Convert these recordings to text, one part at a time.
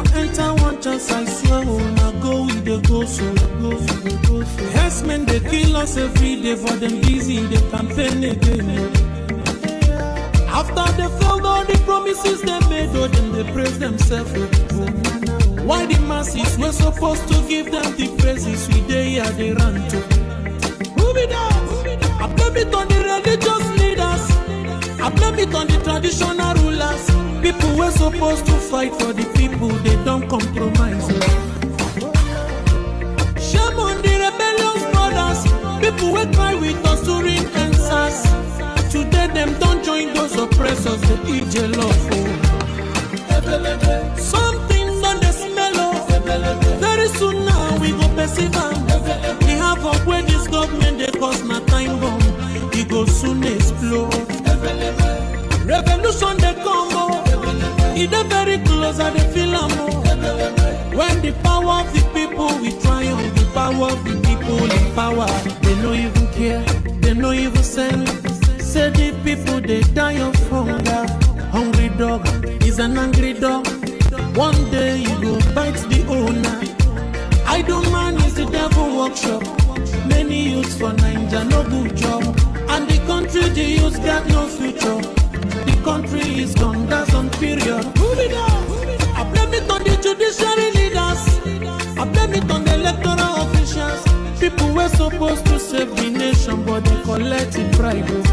no enter one chance, I swear, oh, now go with the go so, go so. Yes, men, they kill us every day, for them busy, they campaign again. After they failed all the promises they made, oh, then they praise themselves. Why the masses were supposed to give them the praises we they here they run to? Move it up. I blame it on the religious leaders. I blame it on the traditional rulers. People were supposed to fight for the people, they don't compromise. Shame on the rebellious brothers. People will cry with us to ring answers. Today them don't join those oppressors, they eat jollof. Something on the smell of. Very soon now we go perceive them. We have up where this government they cause my time bomb. It go soon explode. Revolution they come more. It is very close and they feel more. When the power of the people we triumph, the power of the people in power. They don't even care, they don't even send. Say the people they die of hunger. Hungry dog is an angry dog. One day you go bite the owner. Idle man is the devil workshop. Many youths for Nigeria no good job. And the country the youths got no future. The country is gone, that's on period. I blame it on the judiciary leaders. I blame it on the electoral officials. People were supposed to save the nation, but they collect it bribe.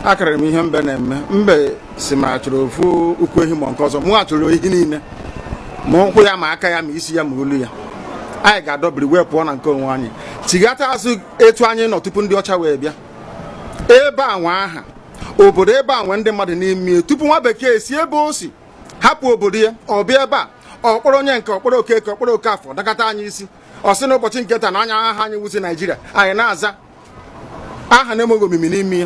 Akara m ihe mbe na-eme mbe si ma chọrọ ofu ukwu ehi ma nke ọzọ mụ achọrọ ihe niile ma ụkwụ ya ma aka ya ma isi ya ma olu ya anyị ga-adọbiri wee pụọ na nke onwe anyị tigata azụ etu anyị nọ tupu ndị ọcha wee bịa ebe a nwa aha obodo ebe a nwe ndị mmadụ n'ime tupu nwa bekee si ebe o si hapụ obodo ya ọ bịa ebe a ọkpọrọ onye nke ọkpọrọ okeke ọkpọrọ okafọ dakata anyị isi ọ sị n'ụbọchị nke taa na anya aha anyị wuzi Naijiria anyị na-aza aha na-enweghị omimi n'ime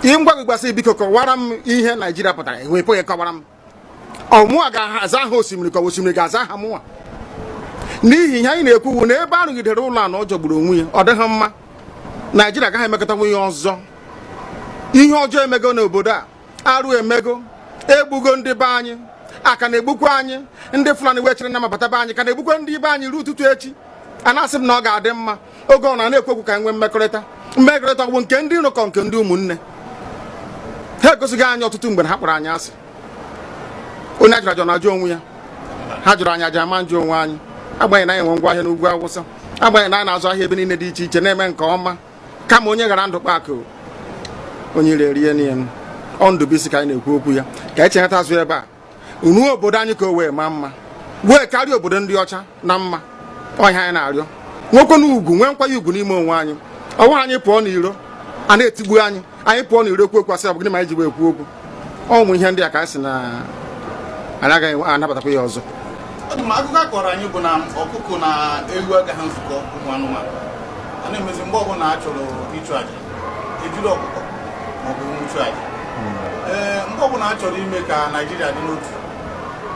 ya ngwa gbasị biko kọwara m ihe Naijiria pụtara enwepụ ya kọwara m ọmụa ga-aza aha osimiri ka osimiri ga-aza aha mụnwa n'ihi ihe anyị na-ekwu na ebe arụgidere ụlọ a na ọ jọgburu onwe ya ọ dịghị mma Naijiria agaghị emekọtanwu ihe ọzọ ihe ọjọọ emego n'obodo a arụ emego egbugo ndị be anyị aka na-egbukwa anyị ndị Fulani wechere na mabata be anyị ka na-egbukwa ndị be anyị ruo ụtụtụ echi a na-asị m na ọ ga-adị mma oge ọ na-ekwu ka nwee mmekọrịta bụ nke ndị nụkọ nke ndị ụmụnne ha egosighị anyị ọtụtụ mgbe ha kpọrọ anyị asị onye ajụrụ ajụ na-ajụ onwe ya ha jụrụ anyị aja ama njụ onwe anyị agbanyeghị na anyị nwe ngwa ahịa n'ugwu Awụsa agbanyeghị na anyị na-azụ ahịa ebe niile dị iche iche na-eme nke ọma kama onye gara ndụ kpakụ onye ire rie n'ihe ọ Ndụbụisi ka anyị na-ekwu okwu ya ka anyị cheghata azụ ebe a ruo obodo anyị ka o wee maa mma wee karịa obodo ndị ọcha na mma ọhịa anyị na-arịọ nwoke na ugwu nwee nkwanye ugwu n'ime onwe anyị ọnwa anyị pụọ n'iro a na-etigbu anyị pụọ n'iro ekwu okwu asị ọ bụ gịnị ma anyị ji wee ekwu okwu ụmụ ihe ndị a ka anyị sị na anyị agaghị anabatakwa ya ọzọ. Akụkọ akọrọ anyị bụ na ọkụkọ na ewu agaghị nzukọ ụmụ anụmanụ a na-emezi mgbe ọbụla a chọrọ ịchụ aja ejiri ọkụkọ maọbụ nwụchụ aja mgbe ọbụla a chọrọ ime ka Naijiria dị n'otu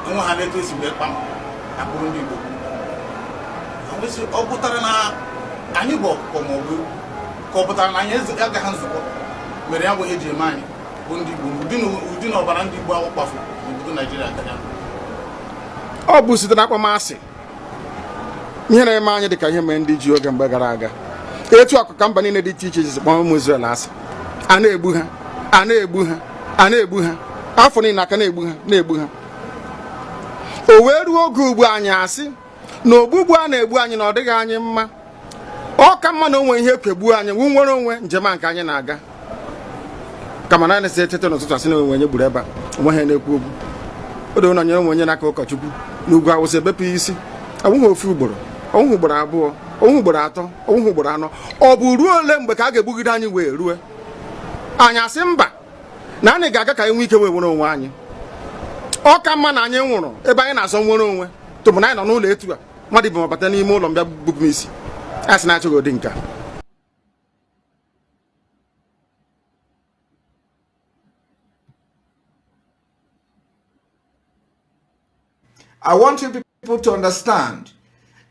enwe ha na-eto esi wee kpam akpụrụ ndị Igbo ọ pụtara na anyị bụ ọkụkọ maọbụ ka ọ pụtara na anyị agaghị nzukọ mere ya bụ ihe eji eme anyị bụ ndị Igbo ụdị na ọbara ndị Igbo ahụ kpafu n'obodo Naijiria gaja ọ bụ site na akpọmasị ihe na-eme anyị dịka ihe mere ndị ji oge mgbe gara aga etu akụkọ mba niile dị iche iche ji kpọọ ụmụ Izrel asị a na-egbu ha a na-egbu ha a na-egbu ha afọ niile aka na-egbu ha o wee ruo oge ugbu anyị asị na ogbugbu a na-egbu anyị na ọ dịghị anyị mma ọ ka mma na onwe ihe kegbuo anyị wu nwere onwe njem a nke anyị na-aga kama na anyị etete n'ụtụtụ asị na onwe onye gburu ebe a onwe ha na-ekwu okwu o doo na onye onwe onye n'aka ụkọchukwu n'ugwu Awụsa ebepụ isi ọnwụghị ofu ugboro ọnwụghị ugboro abụọ ọnwụghị ugboro atọ ọnwụghị ugboro anọ ọ bụ ruo ole mgbe ka a ga-egbugide anyị wee rue anyị asị mba na anyị ga-aga ka anyị nwee ike wee nwere onwe anyị ọ ka mma na anyị nwụrụ ebe anyị na-azọ nwere onwe tụbụ na anyị nọ n'ụlọ etu a mmadụ ibe mabata n'ime ụlọ mbịa bupụ m isi a sị na achọghị ụdị nka I want you people to understand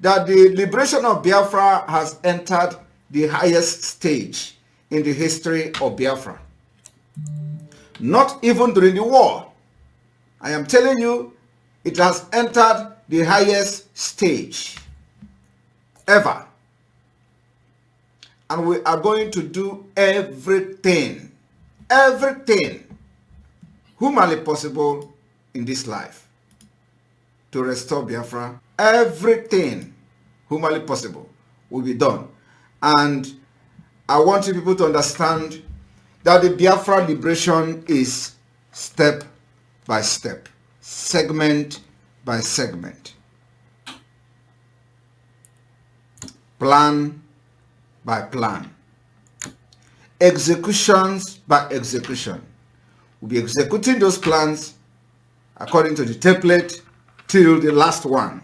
that the liberation of Biafra has entered the highest stage in the history of Biafra. Not even during the war. I am telling you, it has entered the highest stage ever. And we are going to do everything humanly possible in this life to restore Biafra. Everything humanly possible will be done. And I want you people to understand that the Biafra liberation is step by step, segment by segment, plan by plan, executions by execution. We'll be executing those plans according to the template till the last one.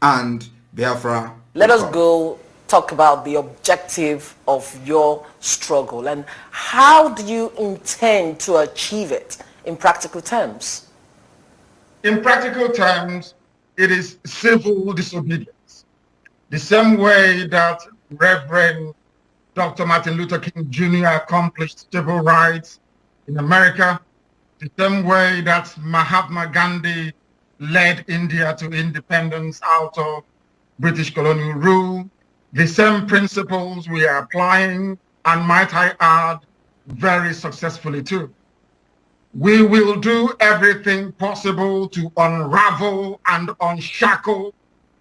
And Biafra. Let us go talk about the objective of your struggle and how do you intend to achieve it in practical terms? In practical terms, it is civil disobedience. The same way that Reverend Dr. Martin Luther King Jr. accomplished civil rights in America, the same way that Mahatma Gandhi led India to independence out of British colonial rule, the same principles we are applying, and might I add, very successfully too. We will do everything possible to unravel and unshackle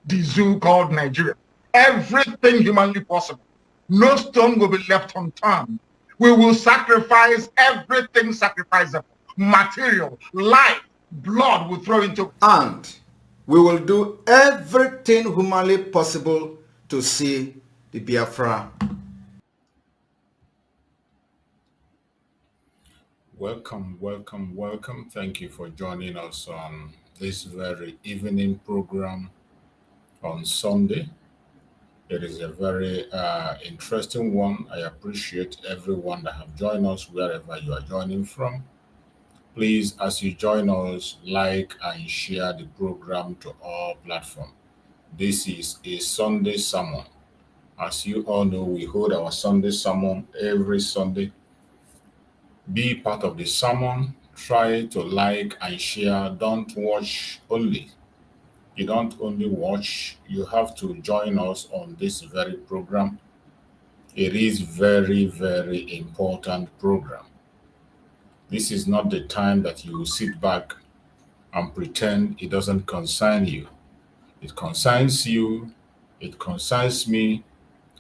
the zoo called Nigeria. Everything humanly possible. No stone will be left unturned. We will sacrifice everything sacrificable. Material, life, blood will throw into. And we will do everything humanly possible to see the Biafra. Welcome, welcome, welcome. Thank you for joining us on this very evening program on Sunday. It is a very interesting one. I appreciate everyone that have joined us wherever you are joining from. Please, as you join us, like and share the program to all platforms. This is a Sunday sermon. As you all know, we hold our Sunday sermon every Sunday. Be part of the sermon. Try to like and share. Don't watch only. You don't only watch. You have to join us on this very program. It is very, very important program. This is not the time that you sit back and pretend it doesn't concern you. It concerns you. It concerns me.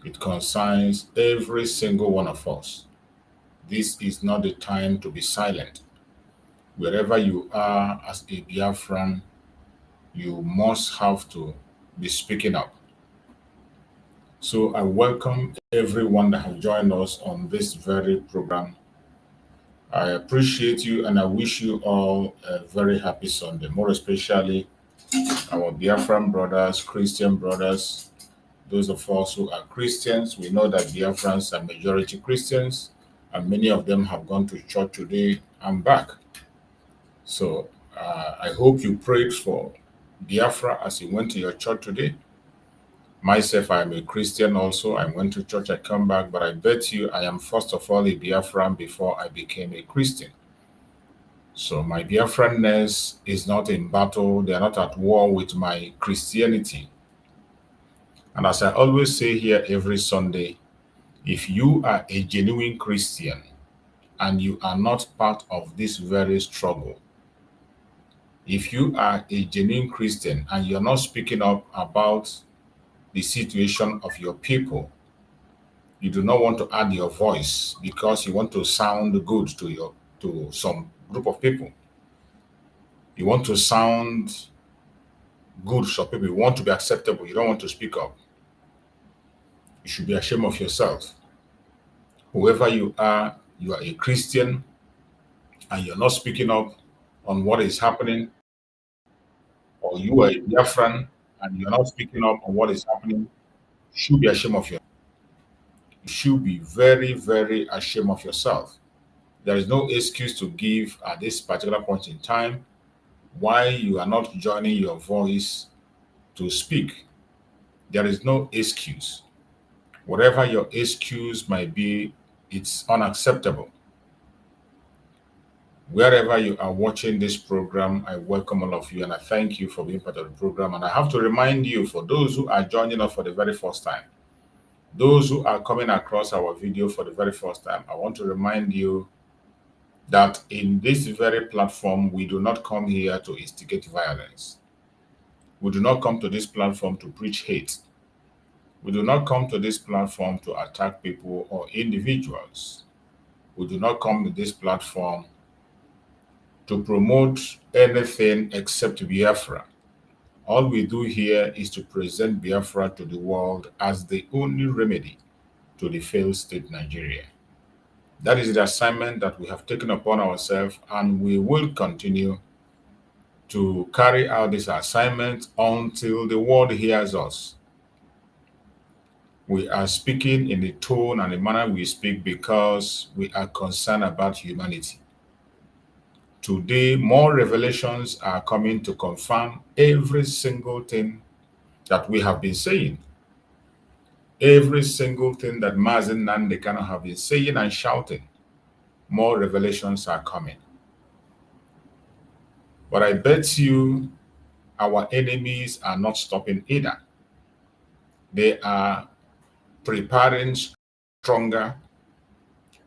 It concerns every single one of us. This is not the time to be silent. Wherever you are as a Biafran, you must have to be speaking up. So I welcome everyone that have joined us on this very program. I appreciate you and I wish you all a very happy Sunday, more especially our Biafran brothers, Christian brothers, those of us who are Christians. We know that Biafrans are majority Christians, and many of them have gone to church today and back. So I hope you prayed for Biafra as you went to your church today. Myself, I am a Christian also. I went to church, I come back, but I bet you I am first of all a Biafran before I became a Christian. So my Biafranness is not in battle. They are not at war with my Christianity. And as I always say here every Sunday, if you are a genuine Christian and you are not part of this very struggle, if you are a genuine Christian and you're not speaking up about the situation of your people, you do not want to add your voice because you want to sound good to some group of people. You want to sound good to some people. You want to be acceptable. You don't want to speak up. You should be ashamed of yourself. Whoever you are a Christian and you're not speaking up on what is happening, or you are a Biafran and you're not speaking up on what is happening, you should be ashamed of yourself. You should be very, very ashamed of yourself. There is no excuse to give at this particular point in time. why you are not joining your voice to speak. There is no excuse. Whatever your excuse might be, it's unacceptable. Wherever you are watching this program, I welcome all of you and I thank you for being part of the program. And I have to remind you, for those who are joining us for the very first time, those who are coming across our video for the very first time, I want to remind you that in this very platform, we do not come here to instigate violence. We do not come to this platform to preach hate. We do not come to this platform to attack people or individuals. We do not come to this platform to promote anything except Biafra. All we do here is to present Biafra to the world as the only remedy to the failed state Nigeria. That is the assignment that we have taken upon ourselves, and we will continue to carry out this assignment until the world hears us. We are speaking in the tone and the manner we speak because we are concerned about humanity. Today, more revelations are coming to confirm every single thing that we have been saying. Every single thing that Mazi Nnamdi Kanu have been saying and shouting, more revelations are coming. But I bet you our enemies are not stopping either. They are preparing stronger.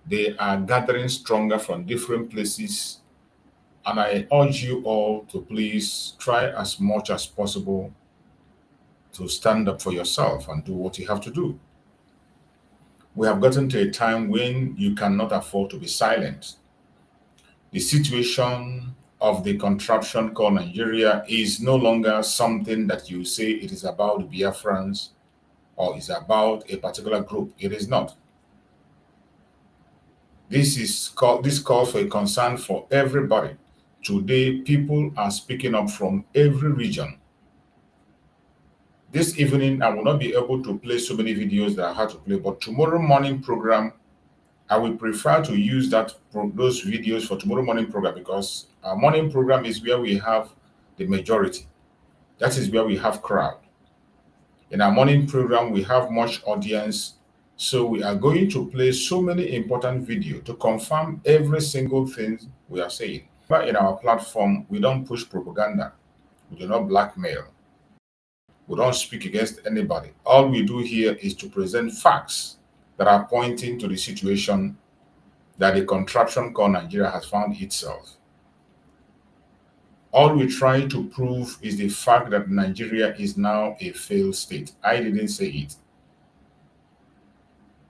They are gathering stronger from different places. And I urge you all to please try as much as possible to stand up for yourself and do what you have to do. We have gotten to a time when you cannot afford to be silent. The situation of the contraption called Nigeria is no longer something that you say it is about the Biafrans or is about a particular group. It is not. This calls for a concern for everybody. Today, people are speaking up from every region. This evening, I will not be able to play so many videos that I had to play, but tomorrow morning program, I will prefer to use those videos for tomorrow morning program, because our morning program is where we have the majority. That is where we have crowd. In our morning program, we have much audience. So we are going to play so many important videos to confirm every single thing we are saying. But in our platform, we don't push propaganda. We do not blackmail. We don't speak against anybody. All we do here is to present facts that are pointing to the situation that the contraption called Nigeria has found itself. All we try to prove is the fact that Nigeria is now a failed state. I didn't say it.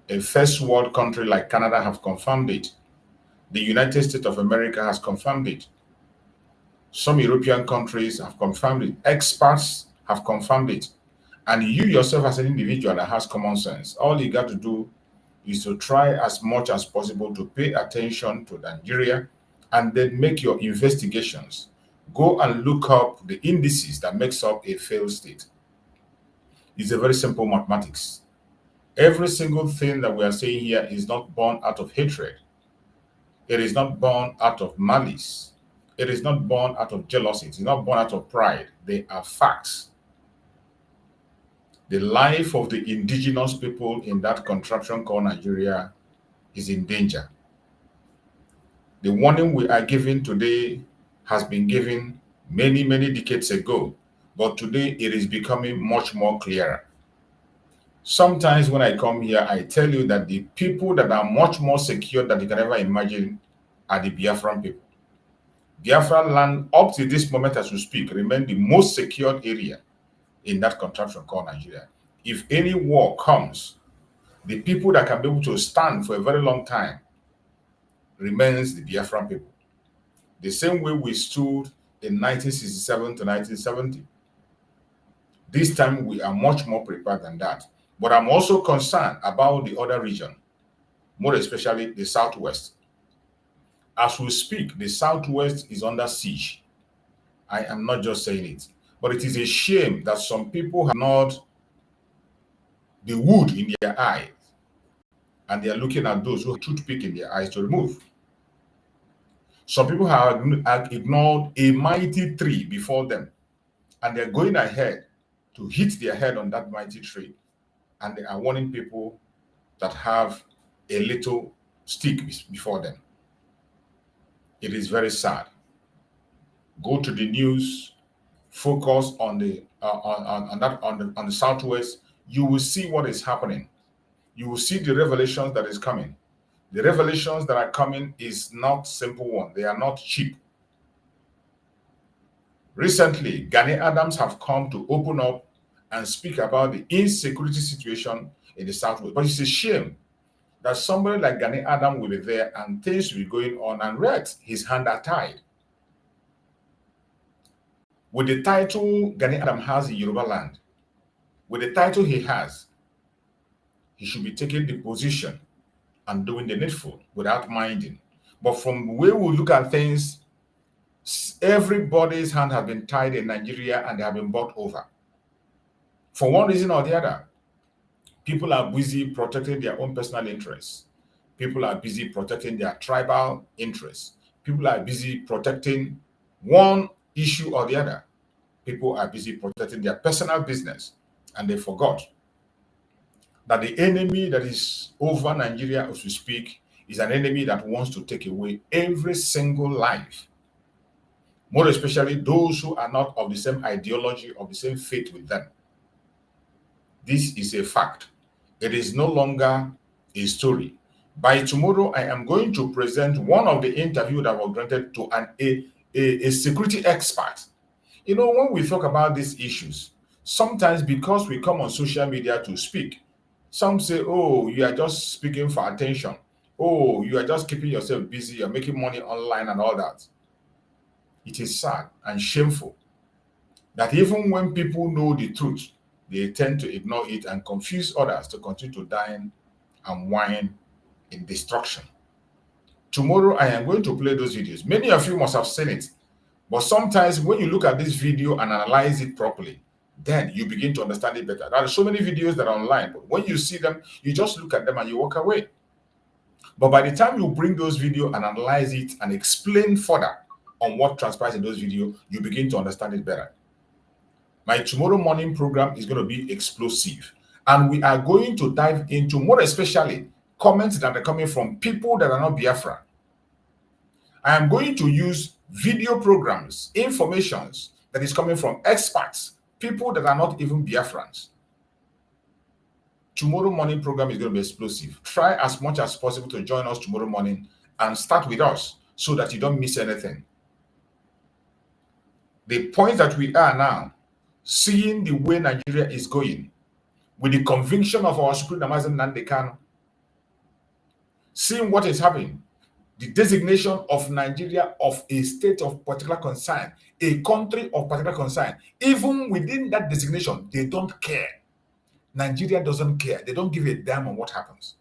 A first world country like Canada have confirmed it. The United States of America has confirmed it. Some European countries have confirmed it. Experts have confirmed it. And you yourself as an individual that has common sense, all you got to do is to try as much as possible to pay attention to Nigeria and then make your investigations. Go and look up the indices that makes up a failed state. It's a very simple mathematics. Every single thing that we are saying here is not born out of hatred. It is not born out of malice. It is not born out of jealousy. It is not born out of pride. They are facts. The life of the indigenous people in that contraption called Nigeria is in danger. The warning we are giving today has been given many, many decades ago, but today it is becoming much more clearer. Sometimes when I come here, I tell you that the people that are much more secure than you can ever imagine are the Biafran people. Biafra land, up to this moment as we speak, remain the most secured area in that contraption called Nigeria. If any war comes, the people that can be able to stand for a very long time remains the Biafran people. The same way we stood in 1967 to 1970. This time we are much more prepared than that. But I'm also concerned about the other region, more especially the Southwest. As we speak, the Southwest is under siege. I am not just saying it, but it is a shame that some people have not the wood in their eyes, and they are looking at those who have toothpick in their eyes to remove. Some people have ignored a mighty tree before them, and they're going ahead to hit their head on that mighty tree, and they are warning people that have a little stick before them. It is very sad. Go to the news, focus on the on the southwest. You will see what is happening. You will see the revelations that is coming. The revelations that are coming is not simple one. They are not cheap. Recently, Gani Adams have come to open up and speak about the insecurity situation in the southwest. But it's a shame that somebody like Gani Adams will be there and things will be going on, and yet his hands are tied. With the title Gani Adams has in Yoruba land, with the title he has, he should be taking the position and doing the needful without minding. But from the way we look at things, everybody's hand has been tied in Nigeria and they have been bought over. For one reason or the other, people are busy protecting their own personal interests. People are busy protecting their tribal interests. People are busy protecting one issue or the other. People are busy protecting their personal business, and they forgot that the enemy that is over Nigeria, as we speak, is an enemy that wants to take away every single life. More especially those who are not of the same ideology, of the same faith with them. This is a fact. It is no longer a story. By tomorrow, I am going to present one of the interviews that was granted to a security expert. You know, when we talk about these issues, sometimes because we come on social media to speak, some say, oh, you are just speaking for attention. Oh, you are just keeping yourself busy. You're making money online and all that. It is sad and shameful that even when people know the truth, they tend to ignore it and confuse others to continue to dine and whine in destruction. Tomorrow, I am going to play those videos. Many of you must have seen it. But sometimes when you look at this video and analyze it properly, then you begin to understand it better. There are so many videos that are online, but when you see them, you just look at them and you walk away. But by the time you bring those videos and analyze it and explain further on what transpires in those videos, you begin to understand it better. My tomorrow morning program is going to be explosive. And we are going to dive into, more especially, comments that are coming from people that are not Biafra. I am going to use video programs, informations that is coming from experts, people that are not even Biafrans. Tomorrow morning program is going to be explosive. Try as much as possible to join us tomorrow morning and start with us so that you don't miss anything. The point that we are now, seeing the way Nigeria is going, with the conviction of our Supreme Mazi Nnamdi Kanu, seeing what is happening, the designation of Nigeria of a state of particular concern, a country of particular concern. Even within that designation, they don't care. Nigeria doesn't care. They don't give a damn on what happens.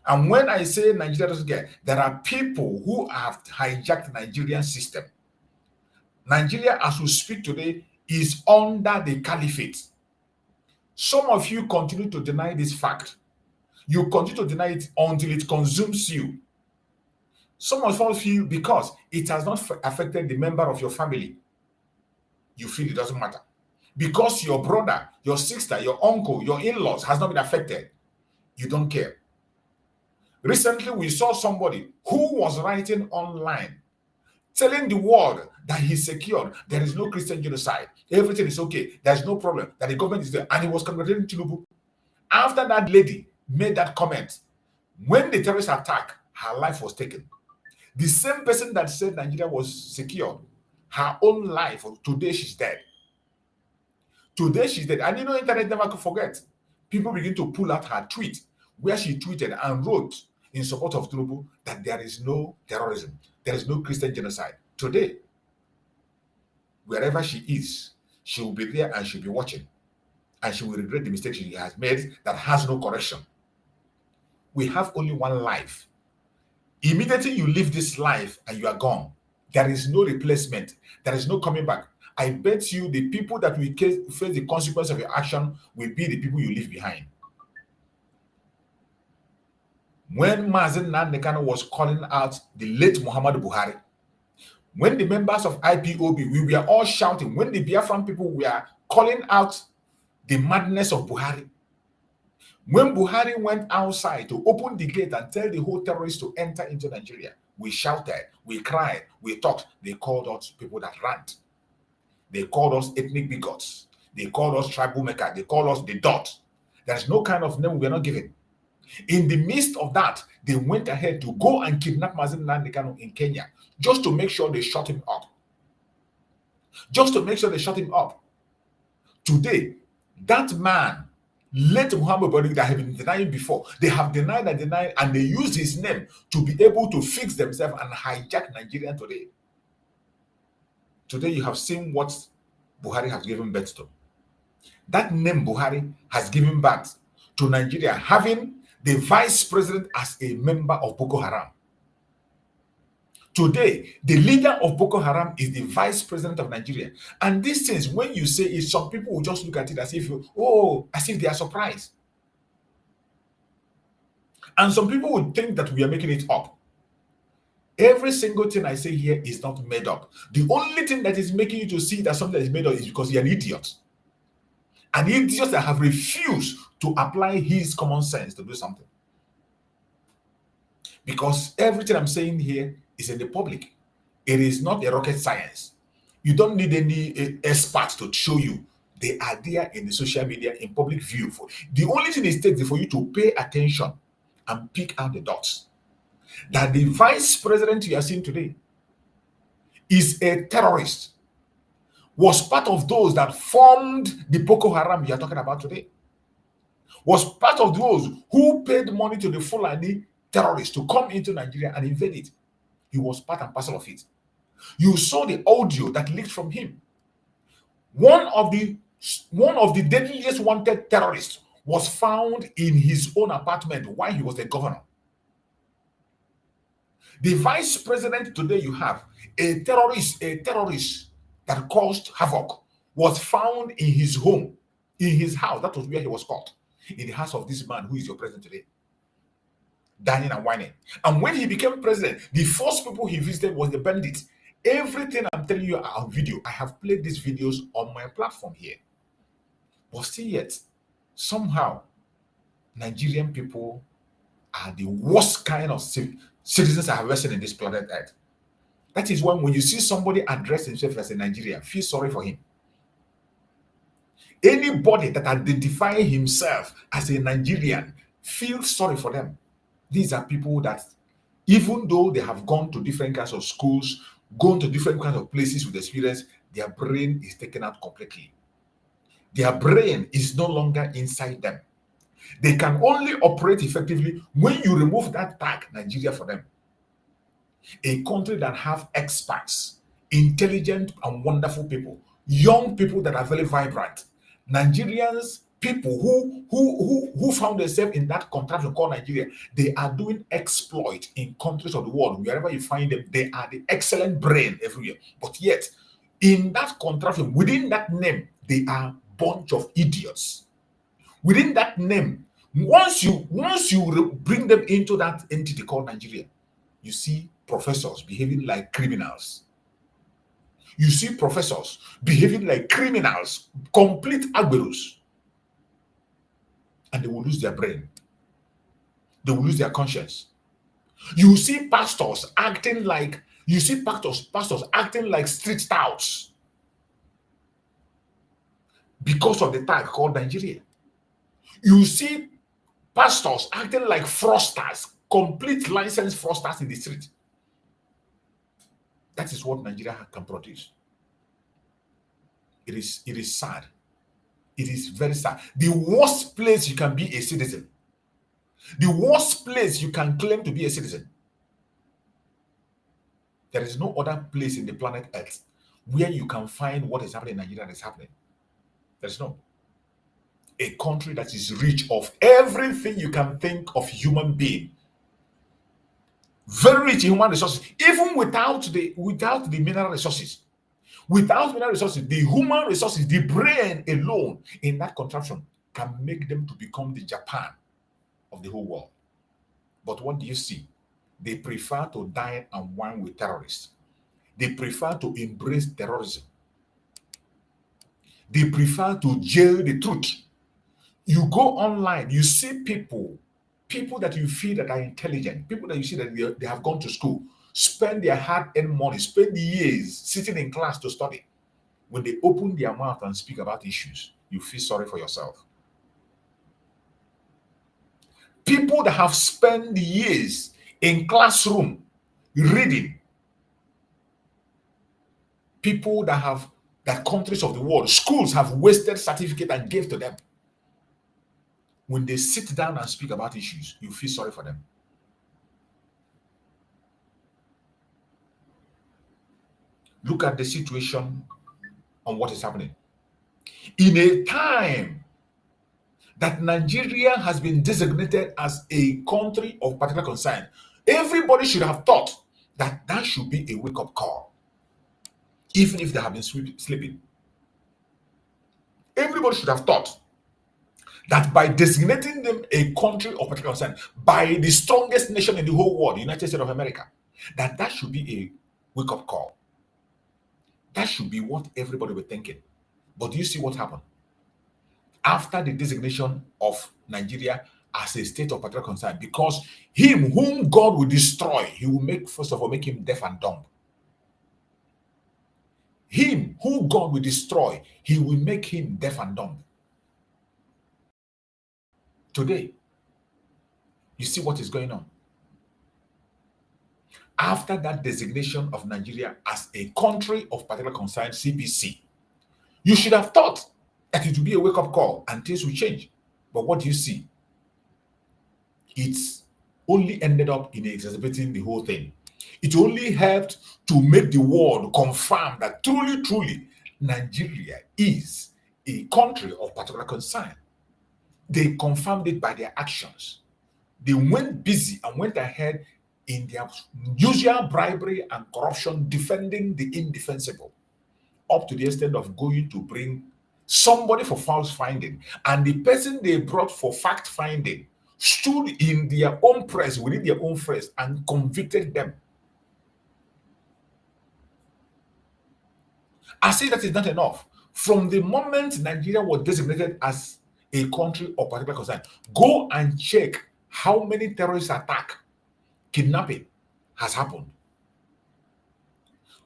And when I say Nigeria doesn't care, there are people who have hijacked the Nigerian system. Nigeria, as we speak today, is under the caliphate. Some of you continue to deny this fact. You continue to deny it until it consumes you. Some of us feel because it has not affected the member of your family, you feel it doesn't matter. Because your brother, your sister, your uncle, your in-laws has not been affected, you don't care. Recently, we saw somebody who was writing online, telling the world that he's secured. There is no Christian genocide. Everything is okay. There's no problem. That the government is there. And he was congratulating Tinubu. After that lady made that comment, when the terrorist attack, her life was taken. The same person that said Nigeria was secured, her own life, today she's dead. Today she's dead. And you know, internet never could forget. People begin to pull out her tweet, where she tweeted and wrote in support of Tinubu that there is no terrorism. There is no Christian genocide. Today, wherever she is, she will be there and she'll be watching. And she will regret the mistake she has made that has no correction. We have only one life. Immediately you leave this life and you are gone, there is no replacement. There is no coming back. I bet you the people that will face the consequence of your action will be the people you leave behind. when Mazi Nnamdi Kanu was calling out the late Muhammadu Buhari, when the members of IPOB, we were all shouting, when the Biafran people were calling out the madness of Buhari, when Buhari went outside to open the gate and tell the whole terrorists to enter into Nigeria, we shouted, we cried, we talked. They called us people that rant. They called us ethnic bigots. They called us tribal maker. They called us the dot. There's no kind of name we're not given. In the midst of that, they went ahead to go and kidnap Mazi Nnamdi Kanu in Kenya just to make sure they shut him up. Just to make sure they shut him up. Today, that man, late Muhammad Buhari, that have been denying before, they have denied, and they use his name to be able to fix themselves and hijack Nigeria today. Today, you have seen what Buhari has given birth to. That name Buhari has given birth to Nigeria, having the vice president as a member of Boko Haram. Today, the leader of Boko Haram is the vice president of Nigeria. And these things, when you say it, some people will just look at it as if, as if they are surprised. And some people would think that we are making it up. Every single thing I say here is not made up. The only thing that is making you to see that something is made up is because you're an idiot. An idiot that have refused to apply his common sense to do something. Because everything I'm saying here is in the public. It is not a rocket science. You don't need any experts to show you. They are there in the social media, in public view. The only thing it takes is for you to pay attention and pick out the dots. That the vice president you are seeing today is a terrorist, was part of those that formed the Boko Haram you are talking about today, was part of those who paid money to the Fulani terrorists to come into Nigeria and invade it. He was part and parcel of it. You saw the audio that leaked from him. One of the deadliest wanted terrorists was found in his own apartment while he was the governor. The vice president today you have, a terrorist that caused havoc, was found in his home, in his house. That was where he was caught, in the house of this man who is your president today, dining and whining. And when he became president, the first people he visited was the bandits. Everything I'm telling you on video, I have played these videos on my platform here. But still yet, somehow, Nigerian people are the worst kind of citizens I have ever seen in this planet Earth. That is why when you see somebody address himself as a Nigerian, feel sorry for him. Anybody that identifies himself as a Nigerian, feel sorry for them. These are people that, even though they have gone to different kinds of schools, gone to different kinds of places with experience, their brain is taken out completely. Their brain is no longer inside them. They can only operate effectively when you remove that tag, Nigeria, for them. A country that have experts, intelligent and wonderful people, young people that are very vibrant. Nigerians, people who found themselves in that contraption called Nigeria, they are doing exploit in countries of the world. Wherever you find them, they are the excellent brain everywhere. But yet, in that contraption, within that name, they are a bunch of idiots. Within that name, once you bring them into that entity called Nigeria, you see professors behaving like criminals. You see professors behaving like criminals, complete IGBOs. And they will lose their brain. They will lose their conscience. You see pastors acting like street touts because of the tag called Nigeria. You see pastors acting like fraudsters, complete licensed fraudsters in the street. That is what Nigeria can produce. It is sad. It is very sad. The worst place you can be a citizen, the worst place you can claim to be a citizen, there is no other place in the planet Earth where you can find what is happening in Nigeria that is happening. There's no. A country that is rich of everything you can think of human being. Very rich in human resources, even without the mineral resources. Without mineral resources, the human resources, the brain alone in that contraption can make them to become the Japan of the whole world. But what do you see? They prefer to dine and wine with terrorists. They prefer to embrace terrorism. They prefer to jail the truth. You go online, you see people that you feel that are intelligent, people that you see that they have gone to school, spend their hard-earned money, spend years sitting in class to study. When they open their mouth and speak about issues, you feel sorry for yourself. People that have spent years in classroom reading, people that countries of the world, schools have wasted certificate and gave to them. When they sit down and speak about issues, you feel sorry for them. Look at the situation on what is happening. In a time that Nigeria has been designated as a country of particular concern, everybody should have thought that that should be a wake-up call, even if they have been sleeping. Everybody should have thought that by designating them a country of particular concern by the strongest nation in the whole world, the United States of America, that should be a wake-up call. That should be what everybody was thinking. But do you see what happened? After the designation of Nigeria as a state of particular concern, because him whom God will destroy, he will first of all make him deaf and dumb. Him who God will destroy, he will make him deaf and dumb. Today, you see what is going on. After that designation of Nigeria as a country of particular concern, CPC, you should have thought that it would be a wake-up call and things will change. But what do you see? It's only ended up in exacerbating the whole thing. It only helped to make the world confirm that truly, truly, Nigeria is a country of particular concern. They confirmed it by their actions. They went busy and went ahead in their usual bribery and corruption, defending the indefensible, up to the extent of going to bring somebody for false finding. And the person they brought for fact finding stood in their own press, within their own press, and convicted them. I say that is not enough. From the moment Nigeria was designated as a country of particular concern, go and check how many terrorist attacks, kidnapping has happened.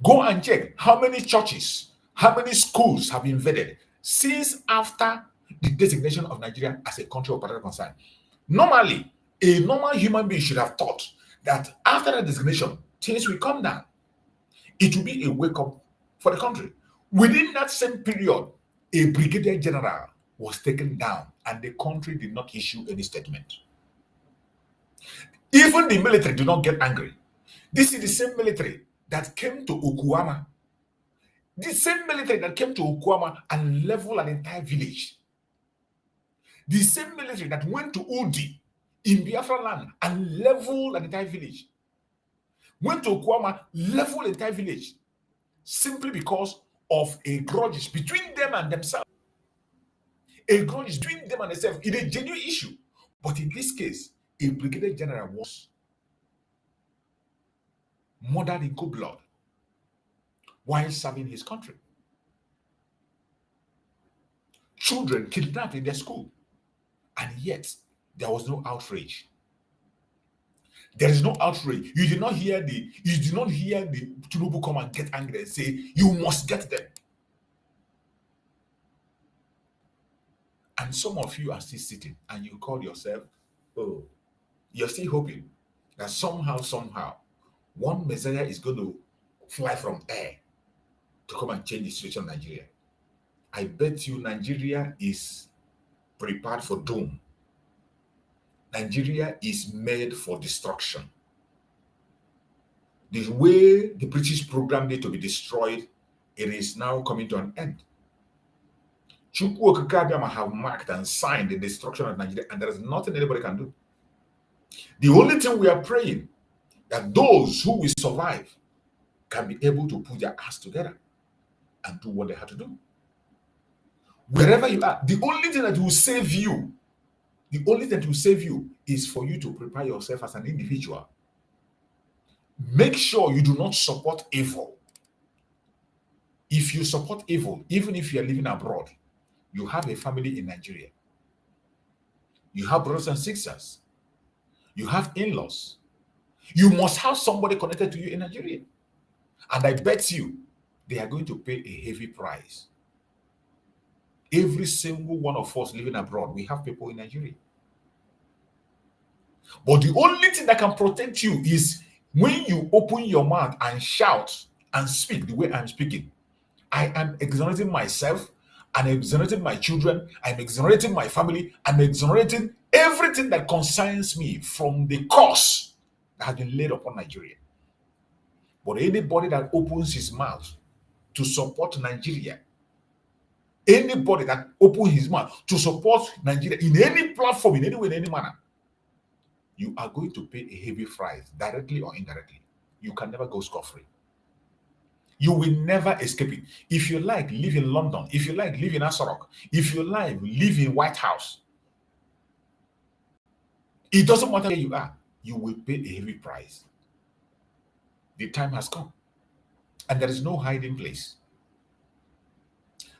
Go and check how many churches, how many schools have been invaded since after the designation of Nigeria as a country of particular concern. Normally, a normal human being should have thought that after that designation, things will come down. It will be a wake-up for the country. Within that same period, a brigadier general was taken down and the country did not issue any statement. Even the military did not get angry. This is the same military that came to Okuama. The same military that came to Okuama and leveled an entire village. The same military that went to Udi in Biafra land and leveled an entire village. Went to Okuama, leveled an entire village. Simply because of a grudge between them and themselves. A grudge between them and themselves. It is a genuine issue. But in this case, a brigadier general was murdered in cold blood while serving his country. Children kidnapped in their school, and yet there was no outrage. There is no outrage. You did not hear the Tinubu come and get angry and say, you must get them. And some of you are still sitting and you call yourself, oh, you're still hoping that somehow, one Messiah is going to fly from air to come and change the situation in Nigeria. I bet you Nigeria is prepared for doom. Nigeria is made for destruction. The way the British programmed it to be destroyed, it is now coming to an end. Chukwu Okike Abiama have marked and signed the destruction of Nigeria, and there is nothing anybody can do. The only thing we are praying that those who will survive can be able to put their ass together and do what they have to do. Wherever you are, the only thing that will save you, The only thing that will save you is for you to prepare yourself as an individual. Make sure you do not support evil. If you support evil, even if you are living abroad, you have a family in Nigeria. You have brothers and sisters. You have in-laws. You must have somebody connected to you in Nigeria. And I bet you they are going to pay a heavy price. Every single one of us living abroad, we have people in Nigeria. But the only thing that can protect you is when you open your mouth and shout and speak the way I'm speaking. I am exonerating myself, I'm exonerating my children, I'm exonerating my family, I'm exonerating everything that concerns me from the curse that has been laid upon Nigeria. But anybody that opens his mouth to support Nigeria, anybody that opens his mouth to support Nigeria in any platform, in any way, in any manner, you are going to pay a heavy price, directly or indirectly. You can never go scot-free. You will never escape it. If you like, live in London. If you like, live in Asarok. If you like, live in White House. It doesn't matter where you are. You will pay a heavy price. The time has come. And there is no hiding place.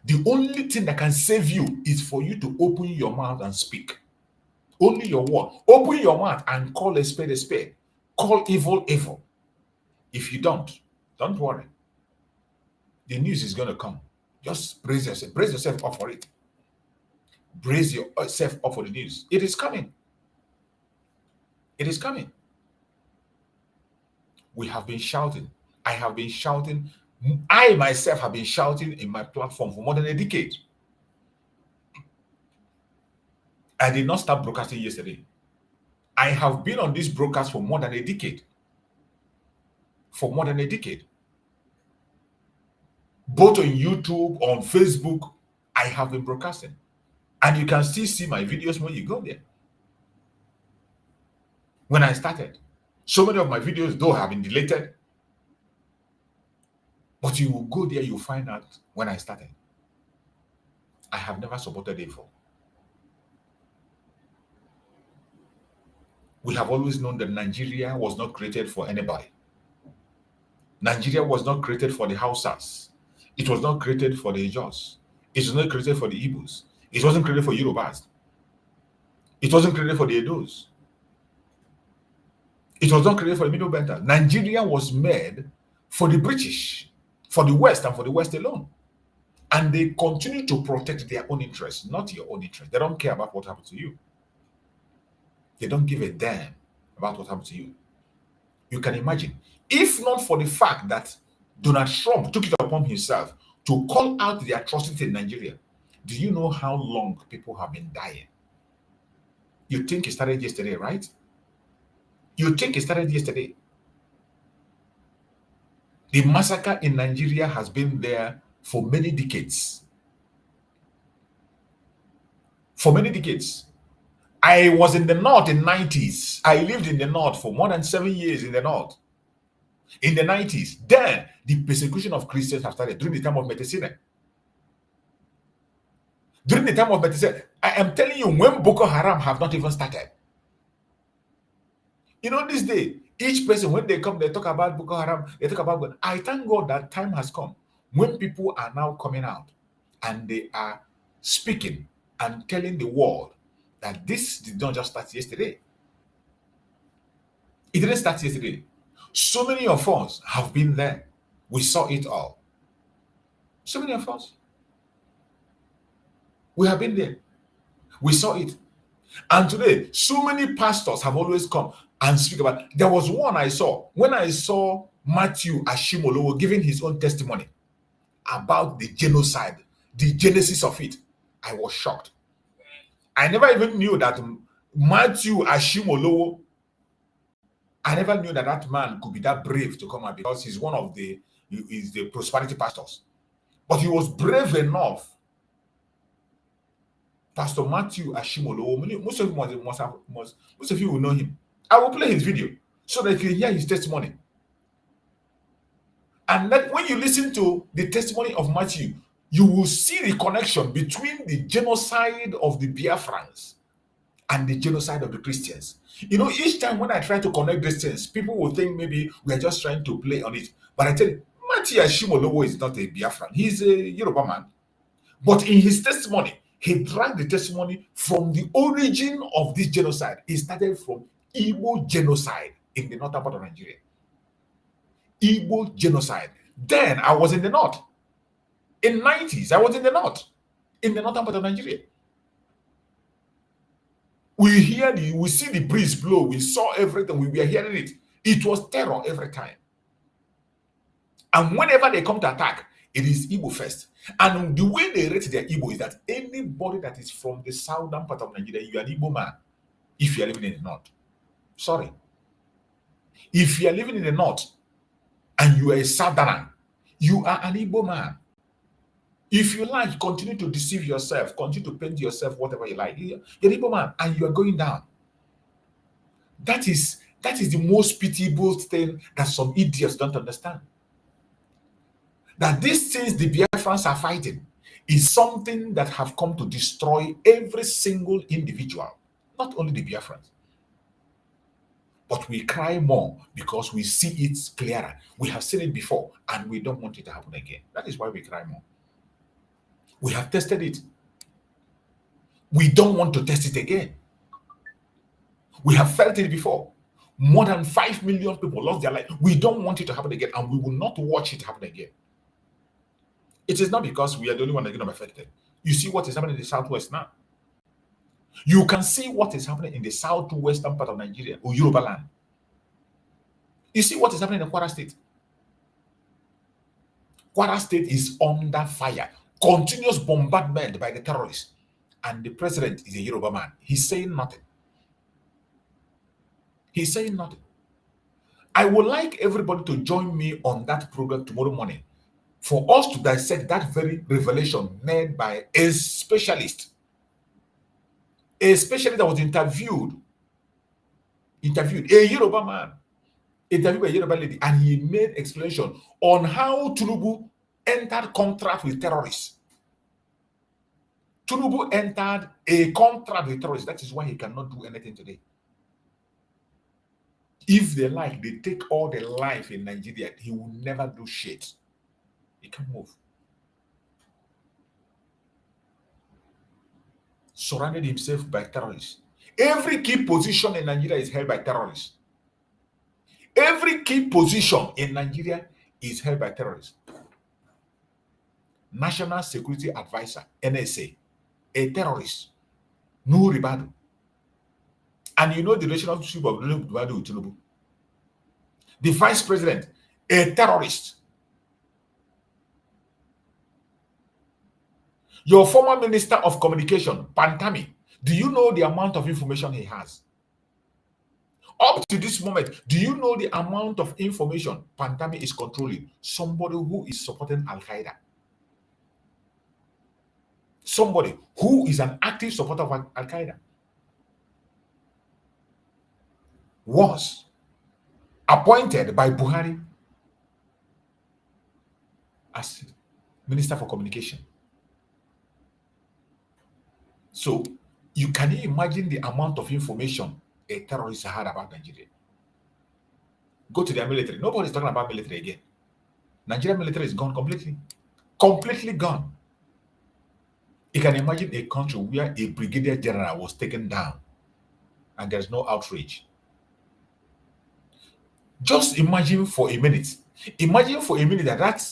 The only thing that can save you is for you to open your mouth and speak. Only your word. Open your mouth and call a spade a spade. Call evil evil. If you don't worry. The news is going to come. Just brace yourself. Brace yourself up for it. Brace yourself up for the news. It is coming. It is coming. We have been shouting. I have been shouting. I myself have been shouting in my platform for more than a decade. I did not start broadcasting yesterday. I have been on this broadcast for more than a decade. For more than a decade. Both on YouTube, on Facebook, I have been broadcasting. And you can still see my videos when you go there. When I started, so many of my videos, though, have been deleted. But you will go there, you'll find out when I started. I have never supported evil. We have always known that Nigeria was not created for anybody. Nigeria was not created for the Hausas. It was not created for the Ijos. It was not created for the Igbos. It wasn't created for Yorubas. It wasn't created for the Edos. It was not created for the Middle Belt. Nigeria was made for the British, for the West, and for the West alone. And they continue to protect their own interests, not your own interests. They don't care about what happened to you. They don't give a damn about what happened to you. You can imagine, if not for the fact that Donald Trump took it upon himself to call out the atrocity in Nigeria, do you know how long people have been dying? You think it started yesterday, right? You think it started yesterday. The massacre in Nigeria has been there for many decades. For many decades. I was in the north in the 90s. I lived in the north for more than 7 years in the north. In the 90s. Then the persecution of Christians have started during the time of Medicine. During the time of Medicine, I am telling you, when Boko Haram have not even started. You know, this day, each person, when they come, they talk about Boko Haram, they talk about God. I thank God that time has come when people are now coming out and they are speaking and telling the world that this did not just start yesterday. It didn't start yesterday. So many of us have been there. We saw it all. So many of us. We have been there. We saw it. And today, so many pastors have always come and speak about. There was one I saw. When I saw Matthew Ashimolowo giving his own testimony about the genocide, the genesis of it, I was shocked. I never even knew that Matthew Ashimolowo, I never knew that that man could be that brave to come out, because he's one of the prosperity pastors. But he was brave enough. Pastor Matthew Ashimolowo, most of you will know him. I will play his video so that you can hear his testimony. And that when you listen to the testimony of Matthew, you will see the connection between the genocide of the Biafrans and the genocide of the Christians. You know, each time when I try to connect these things, people will think maybe we are just trying to play on it. But I tell you, Matthias Shimolowo is not a Biafran. He's a Yoruba man. But in his testimony, he dragged the testimony from the origin of this genocide. It started from Igbo genocide in the northern part of Nigeria. Igbo genocide. Then I was in the north. In 90s, I was in the north, in the northern part of Nigeria. We see the breeze blow. We saw everything. We were hearing it. It was terror every time. And whenever they come to attack, it is Igbo first. And the way they rate their Igbo is that anybody that is from the southern part of Nigeria, you are an Igbo man if you are living in the north. Sorry. If you are living in the north and you are a southerner, you are an Igbo man. If you like, continue to deceive yourself, continue to paint yourself whatever you like. You're an Igbo man and you are going down. That is the most pitiable thing that some idiots don't understand. That these things the Biafrans are fighting is something that have come to destroy every single individual, not only the Biafrans. But we cry more because we see it clearer. We have seen it before and we don't want it to happen again. That is why we cry more. We have tested it. We don't want to test it again. We have felt it before. More than 5 million people lost their life. We don't want it to happen again, and we will not watch it happen again. It is not because we are the only one that is going to be affected. You see what is happening in the southwest now. You can see what is happening in the southwestern part of Nigeria, or Yoruba land. You see what is happening in Kwara State. Kwara State is under fire. Continuous bombardment by the terrorists. And the president is a Yoruba man. He's saying nothing. He's saying nothing. I would like everybody to join me on that program tomorrow morning for us to dissect that very revelation made by a specialist. A specialist that was interviewed, a Yoruba man, interviewed by a Yoruba lady, and he made explanation on how Tinubu entered contract with terrorists. Tinubu entered a contract with terrorists. That is why he cannot do anything today. If they like, they take all the life in Nigeria, he will never do shit. He can't move. Surrounded himself by terrorists. Every key position in Nigeria is held by terrorists. Every key position in Nigeria is held by terrorists. National Security Advisor, NSA, a terrorist, Nuhu Ribadu. And you know the relationship of Nuhu Ribadu with Tinubu. The vice president, a terrorist. Your former minister of communication, Pantami, do you know the amount of information he has? Up to this moment, do you know the amount of information Pantami is controlling? Somebody who is supporting Al-Qaeda. Somebody who is an active supporter of Al-Qaeda was appointed by Buhari as Minister for Communication. So you can imagine the amount of information a terrorist had about Nigeria. Go to their military. Nobody's talking about military again. Nigerian military is gone completely. Completely gone. You can imagine a country where a brigadier general was taken down and there's no outrage. Just imagine for a minute. Imagine for a minute that that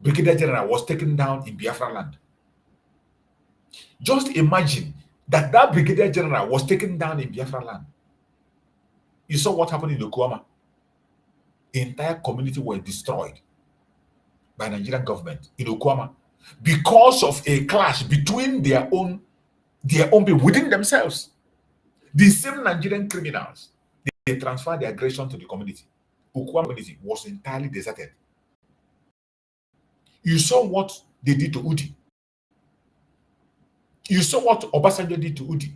brigadier general was taken down in Biafra land. Just imagine that that brigadier general was taken down in Biafra land. You saw what happened in Okuama. The entire community were destroyed by Nigerian government in Okuama because of a clash between their own people within themselves. The same Nigerian criminals, they transferred the aggression to the community. Okuama community was entirely deserted. You saw what they did to Udi. You saw what Obasanjo did to Udi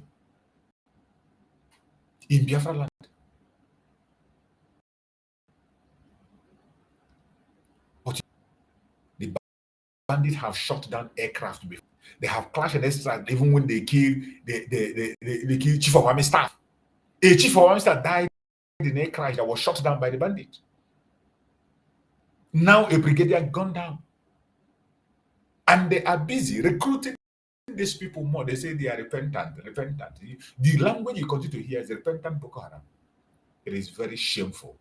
in Biafra land. But the bandits have shot down aircraft before. They have clashed and extract even when they kill the kill chief of army staff. A chief of army staff died in a crash that was shot down by the bandit. Now a brigadier gunned down. And they are busy recruiting these people more. They say they are repentant. The language you continue to hear is repentant Boko Haram. It is very shameful.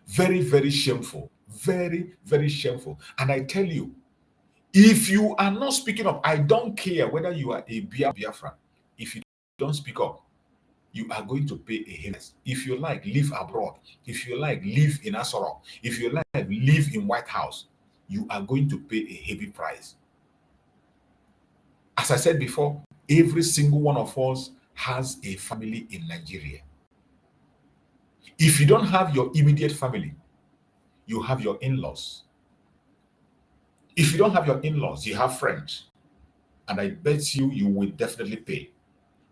Very, very shameful. Very, very shameful. And I tell you, if you are not speaking up, I don't care whether you are a Biafran. If you don't speak up, you are going to pay a heavy price. If you like, live abroad. If you like, live in Asoro. If you like, live in White House. You are going to pay a heavy price. As I said before, every single one of us has a family in Nigeria. If you don't have your immediate family, you have your in-laws. If you don't have your in-laws, you have friends. And I bet you will definitely pay.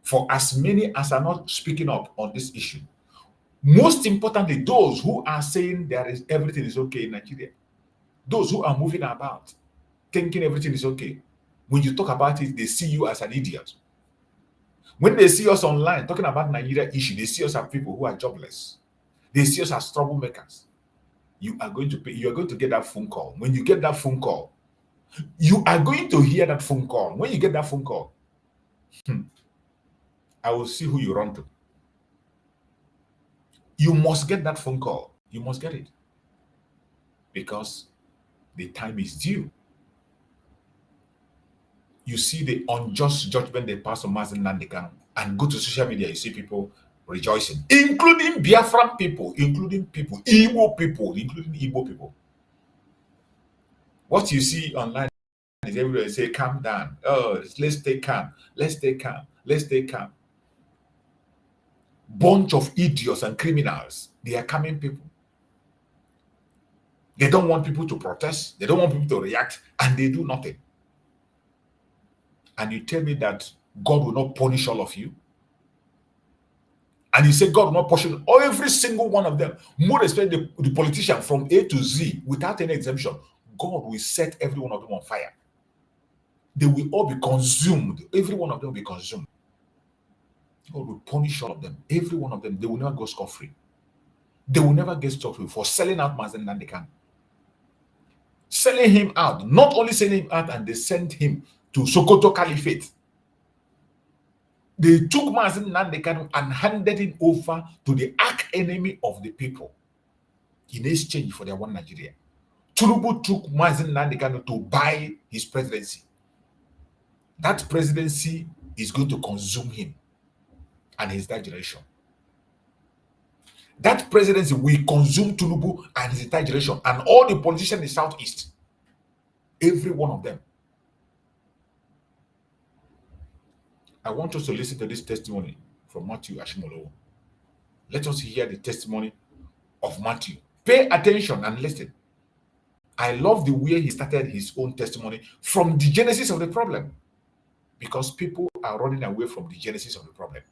For as many as are not speaking up on this issue, most importantly, those who are saying everything is okay in Nigeria, those who are moving about, thinking everything is okay, when you talk about it, they see you as an idiot. When they see us online talking about Nigeria issue, they see us as people who are jobless. They see us as troublemakers. You are going to pay. You are going to get that phone call. When you get that phone call, you are going to hear that phone call. When you get that phone call, I will see who you run to. You must get that phone call. You must get it. Because the time is due. You see the unjust judgment they pass on Mazi Nnamdi Kanu, and go to social media, you see people rejoicing, including Biafran people, including Igbo people. What you see online is everybody say, calm down. Oh, let's stay calm. Let's stay calm. Let's stay calm. Bunch of idiots and criminals. They are coming people. They don't want people to protest. They don't want people to react, and they do nothing. And you tell me that God will not punish all of you? And you say God will not punish every single one of them, more especially the politician from A to Z, without any exemption. God will set every one of them on fire. They will all be consumed. Every one of them will be consumed. God will punish all of them. Every one of them. They will never go scot-free. They will never get scot-free for selling out Mazi Nnamdi Kanu. Selling him out. Not only selling him out, and they sent him to Sokoto Caliphate. They took Mazi Nnamdi Kanu and handed him over to the arch enemy of the people in exchange for their one Nigeria. Tinubu took Mazi Nnamdi Kanu to buy his presidency. That presidency is going to consume him and his entire generation. That presidency will consume Tinubu and his entire generation and all the politicians in the Southeast. Every one of them. I want us to listen to this testimony from Matthew Ashimolowo. Let us hear the testimony of Matthew. Pay attention and listen. I love the way he started his own testimony from the genesis of the problem, because people are running away from the genesis of the problem.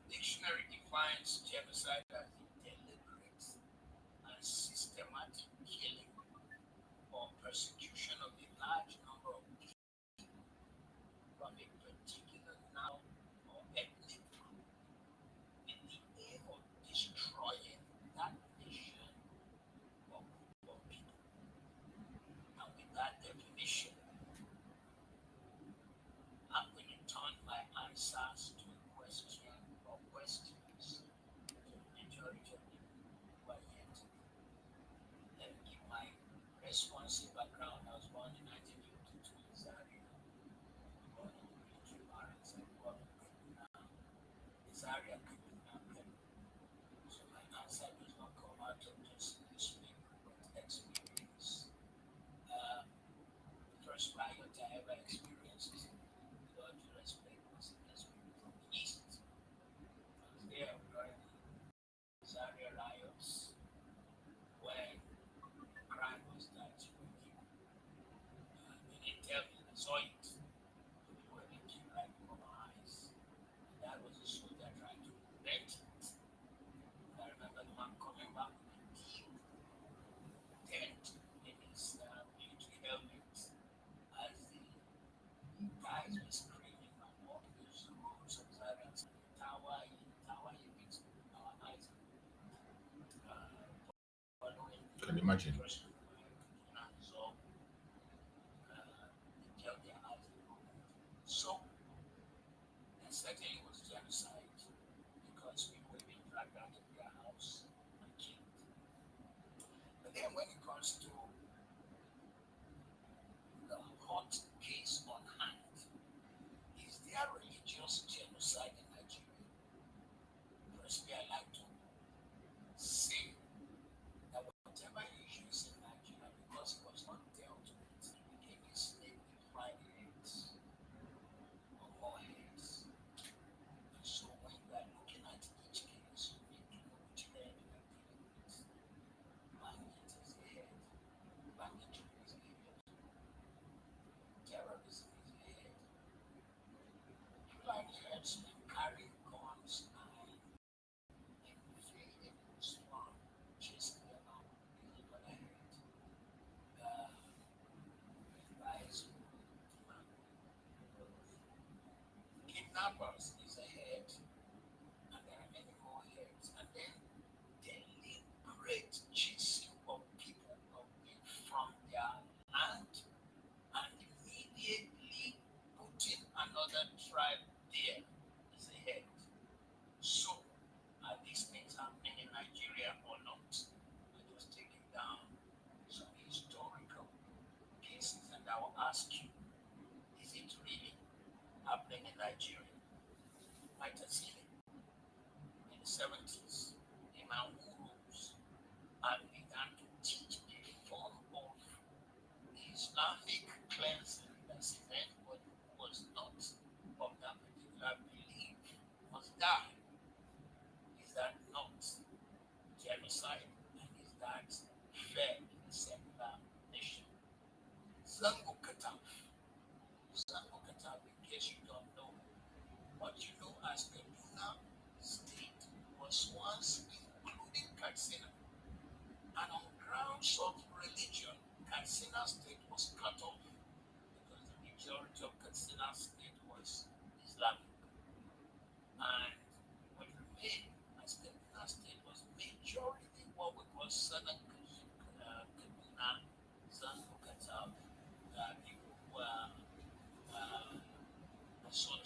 Dictionary defines genocide as the deliberate and systematic killing or persecution of a large number of people from a particular noun or ethnic group in the aim of destroying that nation or group of people. And with that definition, I'm going to turn my answers to a question or questions to the majority of the people who are here today. Let me give my responsive background. I was born in 1952 in Zaria. Born in the military barracks and born in Kaduna, Zaria, Kaduna, Kano. So my answer does not come out of just newspaper, but experience. First riot I ever experienced, with all due respect, was in the from the East. I was there during the Zaria riots when can imagine. So, that certainly was genocide because people were being dragged out of their house and killed. But then when it comes to the hot case on hand, is there religious genocide in Nigeria? Firstly, I like to say that whatever issues in Nigeria, because it was not dealt with, it became a snake with 5 heads or more heads. And so when you are looking at each case, you need to know which head you are dealing with. Bandit is the head, banditry is the head, terrorism is the head. Flying headsmen carrying guns and invading Islam, chasing them out is another head. Guys who demand kidnappers is a head, and there are many more heads. And then deliberate chasing of people away from their land and immediately putting another tribe there is a head. So, are these things happening in Nigeria or not? I just taking down some historical cases and I will ask you, is it really happening in Nigeria? Might have seen it in the 70s. Imam who rose and began to teach a form of Islamic cleansing that says anybody who was not of that particular belief must die. Is that not genocide? And is that fair in a secular nation? Zango Kataf, in case you don't know, what you know as Kaduna State was once including Katsina. And on grounds of religion, Katsina State was cut off because the majority of Katsina State was Islamic. And what remained as Kaduna State was majority what we call Southern Kaduna, Zango Kataf, people who are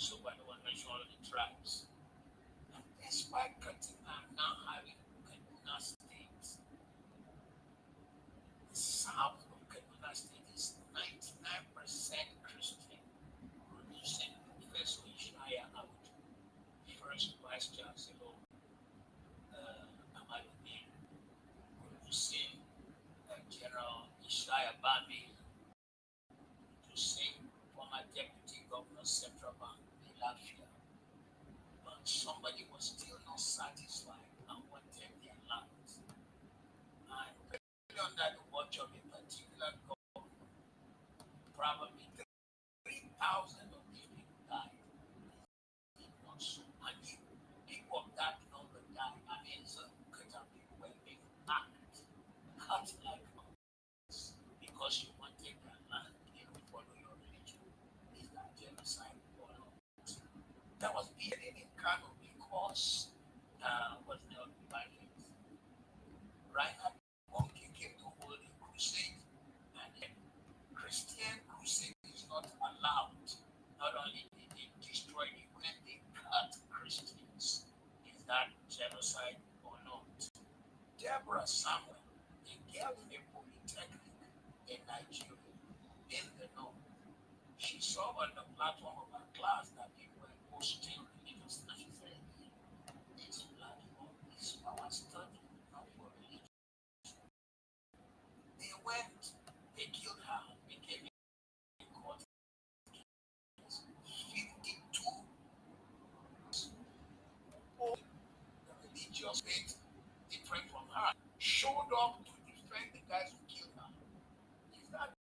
so by the one mentioned all the tribes. And despite Katsina now having Kaduna State, the south of Kaduna State is 99% Christian, producing Professor Ishaya out, first Vice Chancellor Amaluddin, producing General Ishaya Bami, producing former Deputy Governor Central Bank, Lafia. But somebody was still not satisfied and wanted their land. And under the watch of a particular government, probably 3,000 of these people died. Not so. And people of that number died. I mean, some people were being hacked, cut like us, because you wanted their land, you don't follow your religion. Is that genocide or not? That was beheaded in Kano because was not violent. Reinhard Bonnke came to hold a crusade, and then Christian crusade is not allowed. Not only did they destroy the UN, they cut Christians. Is that genocide or not? Deborah Samuel, a girl in a polytechnic in Nigeria, in the north, she saw on the platform of her class that people were posting religious, and she said, this platform is for our study, not for religion. They went, they killed her, became a court case. 52 people, the religious faith different from her, showed up to defend the guys who killed her. Is that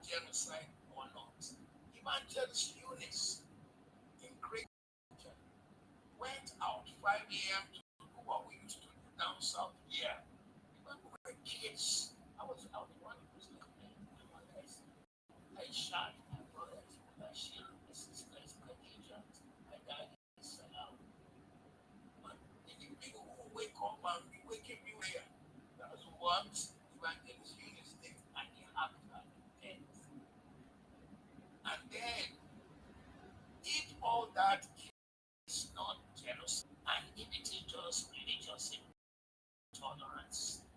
genocide or not? Evangelist Eunice in Great Britain went out 5 a.m. to do what we used to do down south here. When we were kids, I was the one who was like, I shot my brothers, I shot my sisters, Khadija, my dad is Salam. But the people who wake up and be waking me here, that's what evangelists use things and they have to have intent. And then, if all that is not jealousy, and if it is just religious intolerance,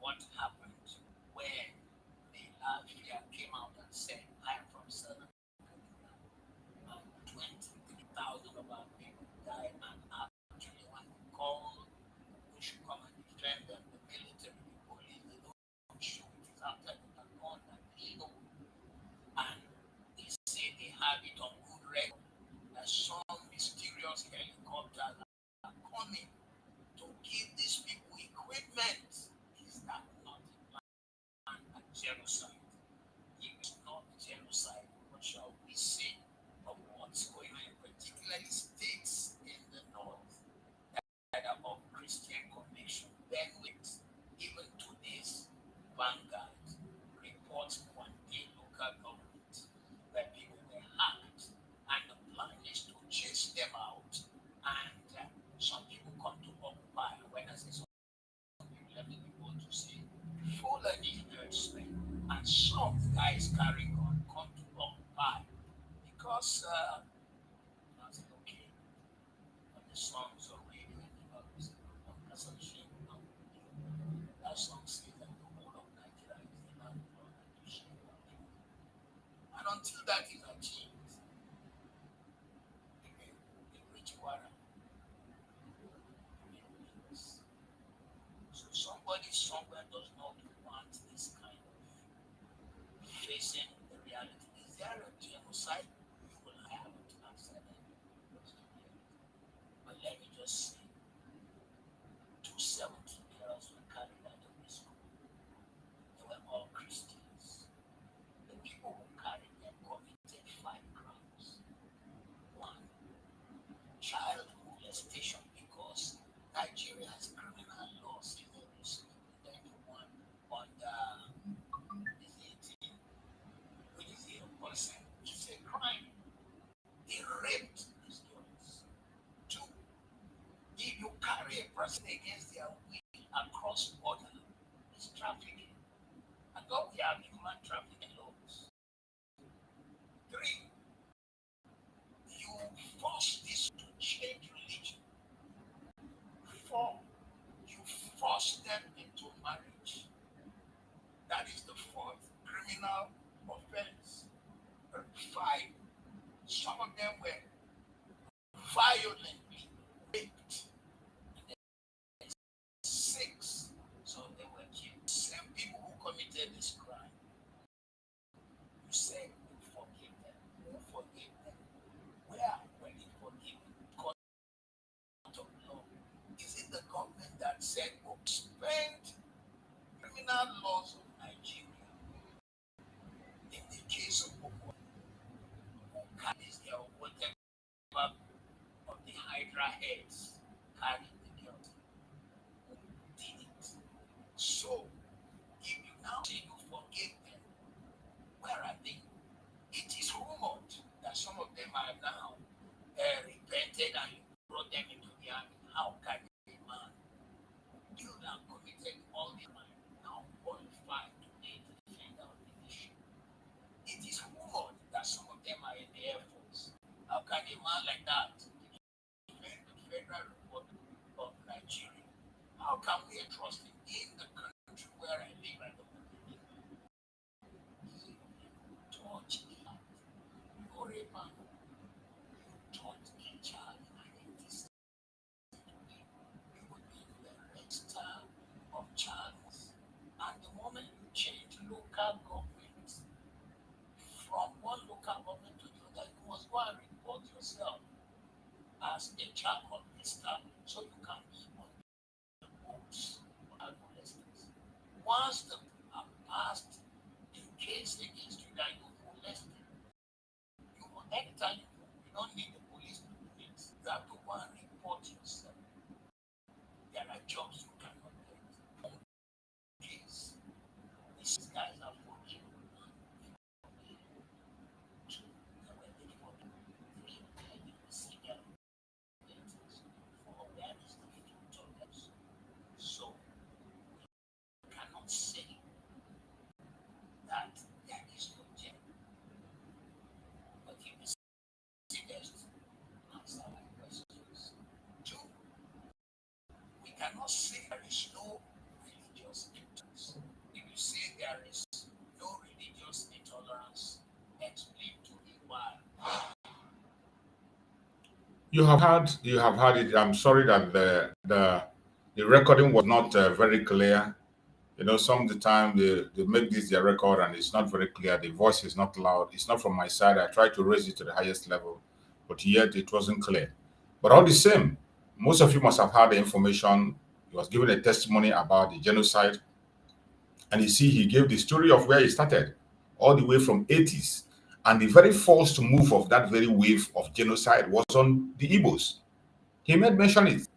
what happened when the Biafra came out and said, I am from Southern California, and 23,000 of our people died, and actually when we called, we should come and defend them, the military, the police, they don't shoot, it is after they have gone and illegal. And they say they have it on good record that some mysterious helicopters are coming to give these people equipment. Is that not a plan of genocide? If it's not genocide, what shall we say of what's going on, particularly states in the north that are of Christian conviction? Then with even today's Vanguard reports one day local government that people were hacked, and the plan is to chase them out, and some people come to occupy. When I say some people, let me be bold to say Fulani herdsmen and some guys carrying on come to occupy because I said, okay, but the songs are radio and that's a shame. That song says that the whole of Nigeria is the land of God and the shame of people. And until that is achieved, the rich water remains. So somebody somewhere does not want this kind of facing the reality. Is there a genocide? You will have to answer that question yet. But let me just say, 270 girls were carried out of this school. They were all Christians. The people who carried them committed 5 crimes. 1, child molestation, because Nigeria has criminal laws in every state. Anyone under is 18, which is a person, it's a crime. They raped these girls. 2, if you carry a person against their will across border, it's trafficking. And though we have human trafficking laws. 3, you force this to change religion. 4, you force them into marriage. That is the 4th criminal offense. 5, some of them were violently raped. And then 6, so they were killed. Same people who committed this crime. You say you forgive them. Who forgave them? Where were they forgiven? Court of law. Is it the government that said, oh, spend criminal laws of Nigeria in the case of Boko Haram, who carries their whatever of the Hydra heads carrying the girls? Who did it? So, if you now say you forgive them, where are they? It is rumored that some of them are now repented and you brought them into the army. How can a man who have committed all the crime now qualify to be the defender of the nation? It is rumored that some of them are in the Air Force. How can a man like that defend the Federal Republic of Nigeria? How can we trust him in the country where I live at the moment? Touch the heart. You're a man. You touch a child and it is you would be the register of childless. And the moment you change local government from one local government to the other, you must go and report yourself as a child molester so you can be on the books of child molesters. Once the have passed a case against you that you molested, you will anytime you don't need the police to do it. You have to go and report yourself. There are jobs you cannot get. Case. These guys are forgiven. 2, they were deported. 3, you see their for where is the fruit of them. So we cannot You have had it. I'm sorry that the recording was not very clear. You know, some of the time they make this their record and it's not very clear. The voice is not loud. It's not from my side. I tried to raise it to the highest level, but yet it wasn't clear. But all the same, most of you must have had the information. He was given a testimony about the genocide. And you see, he gave the story of where he started, all the way from 80s. And the very first move of that very wave of genocide was on the Igbos. He made mention it,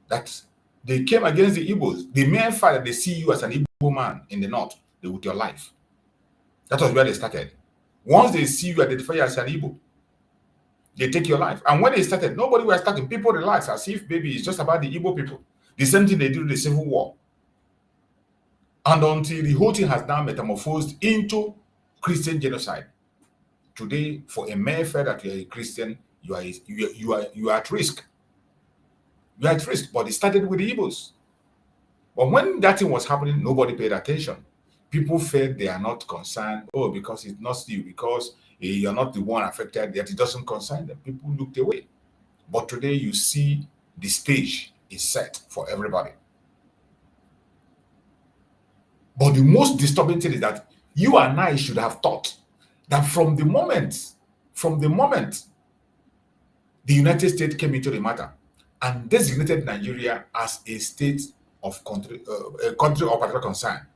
that they came against the Igbos. The mere fact that they see you as an Igbo man in the north, they with your life. That was where they started. Once they see you identify as an Igbo, they take your life. And when they started, nobody was talking. People relaxed as if maybe it's just about the Igbo people. The same thing they did in the Civil War. And until the whole thing has now metamorphosed into Christian genocide. Today, for a mere fact that you are a Christian, you are at risk. You are at risk. But it started with the Igbos. But when that thing was happening, nobody paid attention. People felt they are not concerned. Oh, because it's not you, because you're not the one affected, that it doesn't concern them. People looked away. But today you see the stage is set for everybody. But the most disturbing thing is that you and I should have thought that from the moment the United States came into the matter and designated Nigeria as a state of country, a country of particular concern,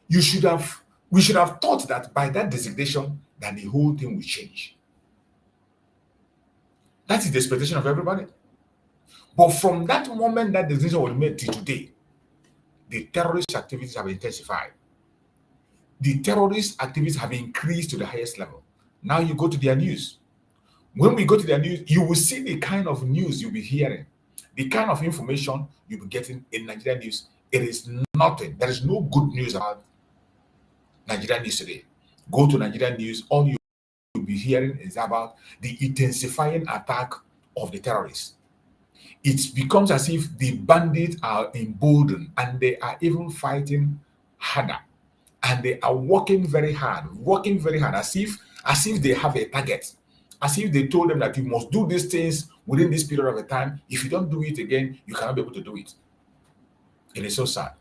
we should have thought that by that designation that the whole thing will change. That is the expectation of everybody. But from that moment that decision was made to today, the terrorist activities have intensified. The terrorist activities have increased to the highest level. Now you go to their news. When we go to their news, you will see the kind of news you'll be hearing, the kind of information you'll be getting in Nigerian news. It is nothing. There is no good news about Nigerian news today. Go to Nigerian news, all you'll be hearing is about the intensifying attack of the terrorists. It becomes as if the bandits are emboldened and they are even fighting harder. And they are working very hard, as if they have a target, as if they told them that you must do these things within this period of a time. If you don't do it again, you cannot be able to do it. It is so sad.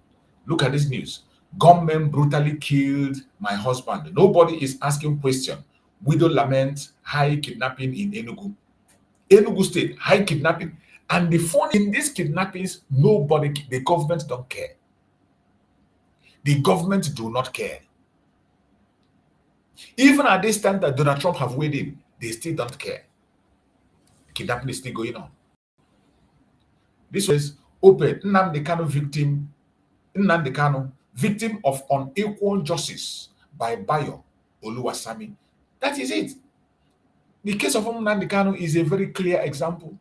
Look at this news. Gunmen brutally killed my husband. Nobody is asking question. Widow lament high kidnapping in Enugu. Enugu State, high kidnapping. And the funny in these kidnappings, the government don't care. The government do not care. Even at this time that Donald Trump have weighed in, they still don't care. Kidnapping is still going on. This was open. Nnamdi Kanu victim of unequal justice by Bayo Oluwasami. That is it. The case of Nnamdi Kanu is a very clear example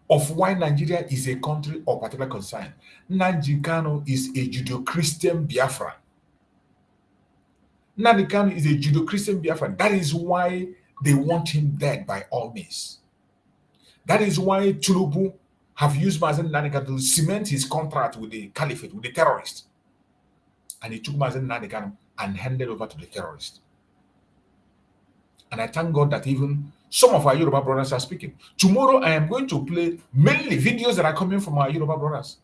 of why Nigeria is a country of particular concern. Nnamdi Kanu is a Judeo-Christian Biafra. Nnamdi Kanu is a Judeo-Christian Biafra. That is why they want him dead by all means. That is why Tinubu have used Mazi Nnamdi Kanu to cement his contract with the caliphate, with the terrorists. And he took Mazi Nnamdi Kanu and handed over to the terrorists. And I thank God that even some of our Yoruba brothers are speaking. Tomorrow, I am going to play mainly videos that are coming from our Yoruba brothers.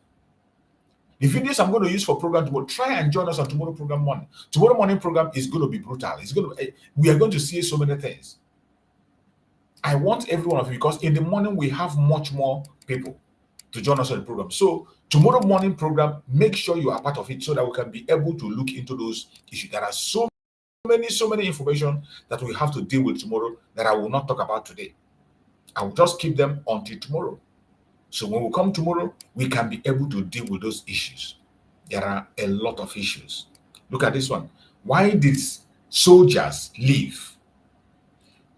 The videos I'm going to use for program tomorrow, try and join us on tomorrow program morning. Tomorrow morning program is going to be brutal. We are going to see so many things. I want every one of you, because in the morning we have much more people to join us on the program. So tomorrow morning program, make sure you are part of it so that we can be able to look into those issues. There are so many information that we have to deal with tomorrow that I will not talk about today. I will just keep them until tomorrow. So when we come tomorrow, we can be able to deal with those issues. There are a lot of issues. Look at this one. Why did soldiers leave?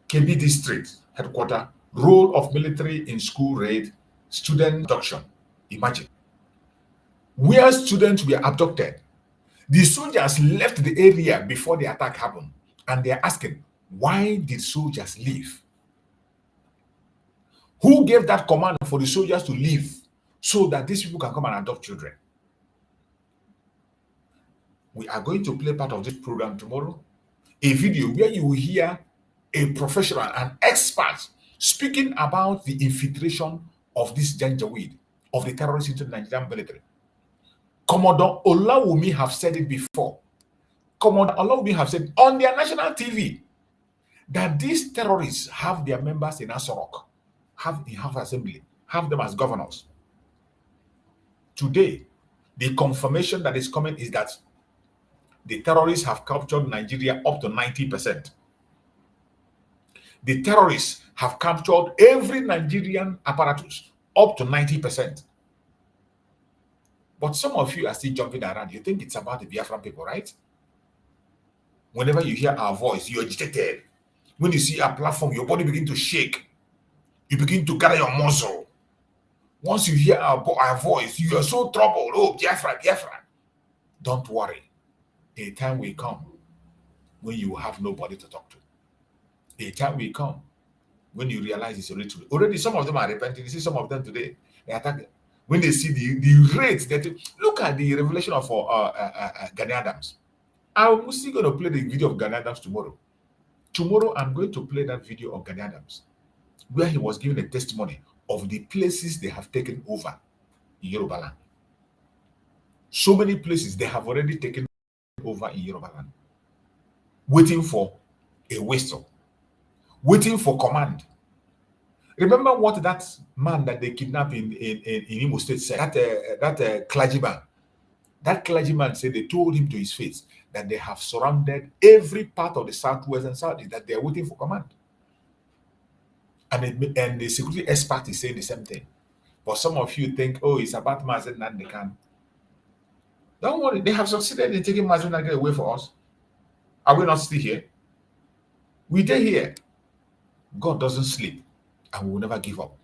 KB District Headquarters, role of military in school raid, student abduction. Imagine. Where students were abducted, the soldiers left the area before the attack happened, and they're asking, why did soldiers leave? Who gave that command for the soldiers to leave so that these people can come and adopt children? We are going to play part of this program tomorrow, a video where you will hear a professional, an expert, speaking about the infiltration of this janjaweed, of the terrorists into the Nigerian military. Commodore Olawumi have said it before. Commodore Olawumi have said on their national TV that these terrorists have their members in Asorok, have in House Assembly, have them as governors. Today, the confirmation that is coming is that the terrorists have captured Nigeria up to 90%. The terrorists have captured every Nigerian apparatus up to 90%. But some of you are still jumping around. You think it's about the Biafran people, right? Whenever you hear our voice, you're agitated. When you see our platform, your body begins to shake. You begin to carry your muscle. Once you hear our voice, you are so troubled. Oh, Biafra, Biafra. Don't worry. A time will come when you have nobody to talk to. A time will come when you realize it's already true. Already, some of them are repenting. You see some of them today, they attack. When they see the rate that look at the revelation of Gani Adams. I'm still going to play the video of Gani Adams tomorrow. Tomorrow, I'm going to play that video of Gani Adams, where he was giving a testimony of the places they have taken over in Yoruba land. So many places they have already taken over in Yoruba land, waiting for a whistle, waiting for command. Remember what that man that they kidnapped in Imo State said, that clergyman. That clergyman said they told him to his face that they have surrounded every part of the southwest and southeast, that they are waiting for command. And the security expert is saying the same thing. But some of you think, oh, it's about Mazi Nnamdi Kanu. Don't worry, they have succeeded in taking Mazi Nnamdi away for us. Are we not still here? We are here. God doesn't sleep, and we will never give up.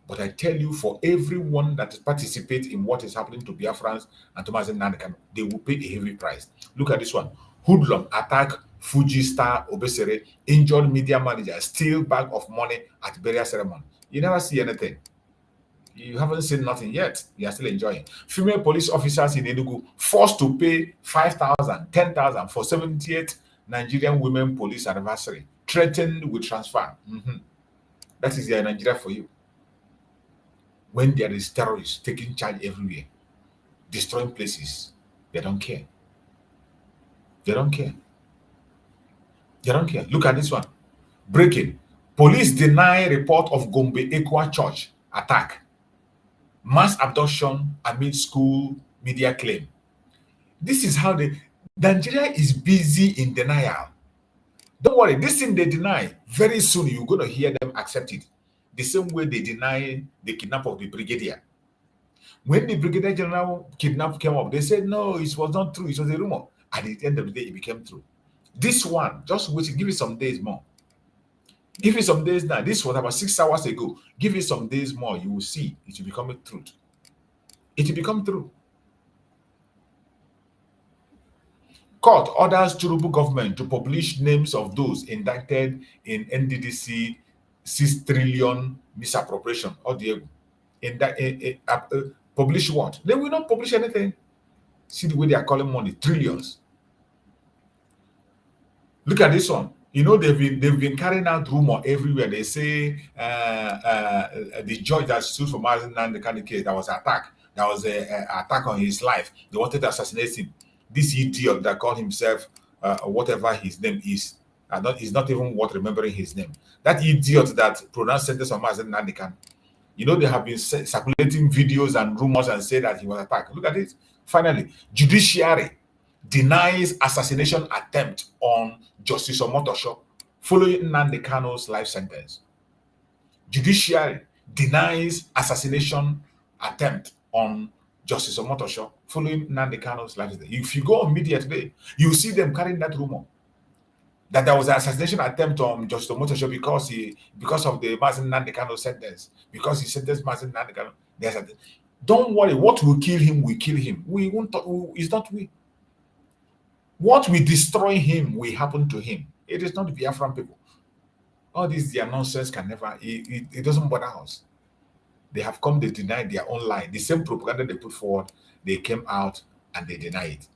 But I tell you, for everyone that participates in what is happening to Biafrans and to Mazi Nnamdi Kanu, they will pay a heavy price. Look at this one. Hoodlum attack Fuji star Obesere, injured media manager, steal bag of money at burial ceremony. You never see anything. You haven't seen nothing yet. You are still enjoying. Female police officers in Enugu forced to pay 5,000, 10,000 for 78th Nigerian women police anniversary, threatened with transfer. That is their Nigeria for you. When there is terrorists taking charge everywhere, destroying places, they don't care. They don't care. They don't care. Look at this one. Breaking. Police deny report of Gombe Ekwa Church attack. Mass abduction amid school media claim. This is how Nigeria is busy in denial. Don't worry, this thing they deny, very soon you're going to hear them accept it. The same way they deny the kidnap of the brigadier. When the brigadier general kidnap came up, they said, no, it was not true. It was a rumor. At the end of the day, it became true. This one, just wait, give it some days more. Give it some days now. This was about 6 hours ago. Give it some days more. You will see it will become a truth. It will become true. Court orders Churubu government to publish names of those indicted in NDDC 6 trillion misappropriation. Or the publish what? They will not publish anything. See the way they are calling money, trillions. Look at this one. You know, they've been carrying out rumor everywhere. They say the judge that stood for Mazi Nnamdi Kanu case, that was an attack. That was an attack on his life. They wanted to assassinate him. This idiot that called himself whatever his name is, he's not even worth remembering his name. That idiot that pronounced sentence on Mazi Nnamdi Kanu. You know, they have been circulating videos and rumors and say that he was attacked. Look at it. Finally, judiciary denies assassination attempt on Justice Omotosho following Nnamdi Kanu's life sentence. Judiciary denies assassination attempt on Justice Omotosho following Nnamdi Kanu's life sentence. If you go on media today, you see them carrying that rumor that there was an assassination attempt on Justice Omotosho because of the Mazi Nnamdi Kanu sentence, because he sentenced Mazi Nnamdi Kanu. Don't worry, what will kill him will kill him. We won't. It's not we. What will destroy him will happen to him. It is not the Biafran people. All this their nonsense can never. It doesn't bother us. They have come. They deny their own lie. The same propaganda they put forward, they came out and they deny it.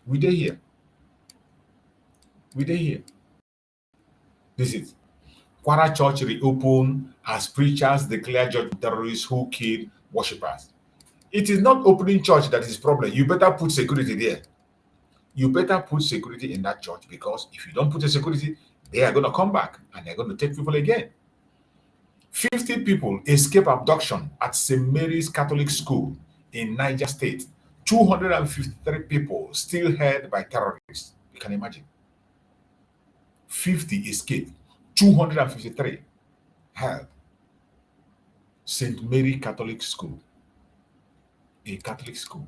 We did here. We did here. This is Kwara Church reopened as preachers declare judgment terrorists who killed worshippers. It is not opening church that is problem. You better put security there. You better put security in that church, because if you don't put a security, they are going to come back and they're going to take people again. 50 people escape abduction at St. Mary's Catholic School in Niger State. 253 people still held by terrorists. You can imagine. 50 escaped. 253 held. St. Mary Catholic School. A Catholic school.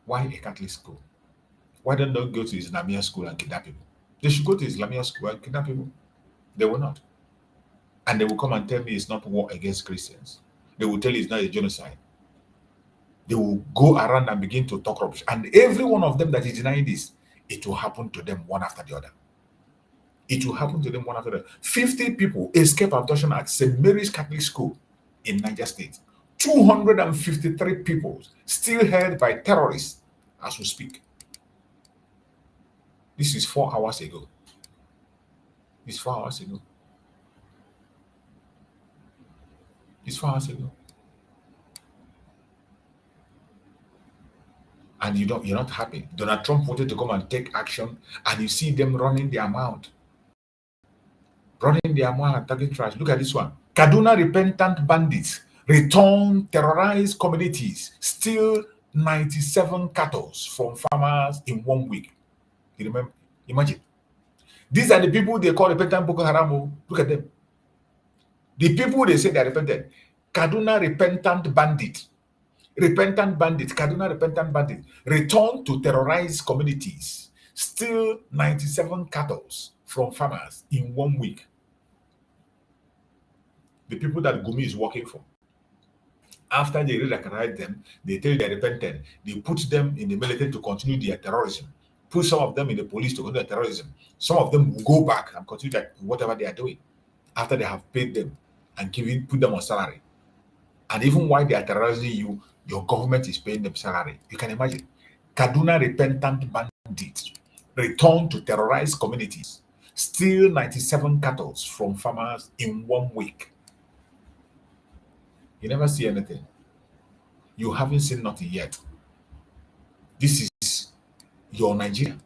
Why a Catholic school? Why don't they go to Islamia school and kidnap people? They should go to Islamia school and kidnap people. They will not. And they will come and tell me it's not war against Christians. They will tell you it's not a genocide. They will go around and begin to talk rubbish. And every one of them that is denying this, it will happen to them one after the other. It will happen to them one after the other. 50 people escape abduction at St. Mary's Catholic School in Niger State. 253 people still held by terrorists as we speak. This is 4 hours ago. It's 4 hours ago. It's 4 hours ago. And you're not happy. Donald Trump wanted to come and take action, and you see them running their mouth. Running their mouth and talking trash. Look at this one. Kaduna repentant bandits return terrorized communities, steal 97 cattle from farmers in 1 week. You remember? Imagine. These are the people they call repentant Boko Haram. Look at them. The people they say they are repentant. Kaduna repentant bandit. Repentant bandit. Kaduna repentant bandit. Return to terrorize communities. Steal 97 cattle from farmers in 1 week. The people that Gumi is working for. After they re-recognize them, they tell you they're repentant. They put them in the military to continue their terrorism. Put some of them in the police to continue their terrorism. Some of them will go back and continue whatever they are doing after they have paid them and put them on salary. And even while they are terrorizing you, your government is paying them salary. You can imagine. Kaduna repentant bandits return to terrorize communities, steal 97 cattle from farmers in 1 week. You never see anything. You haven't seen nothing yet. This is your Nigeria.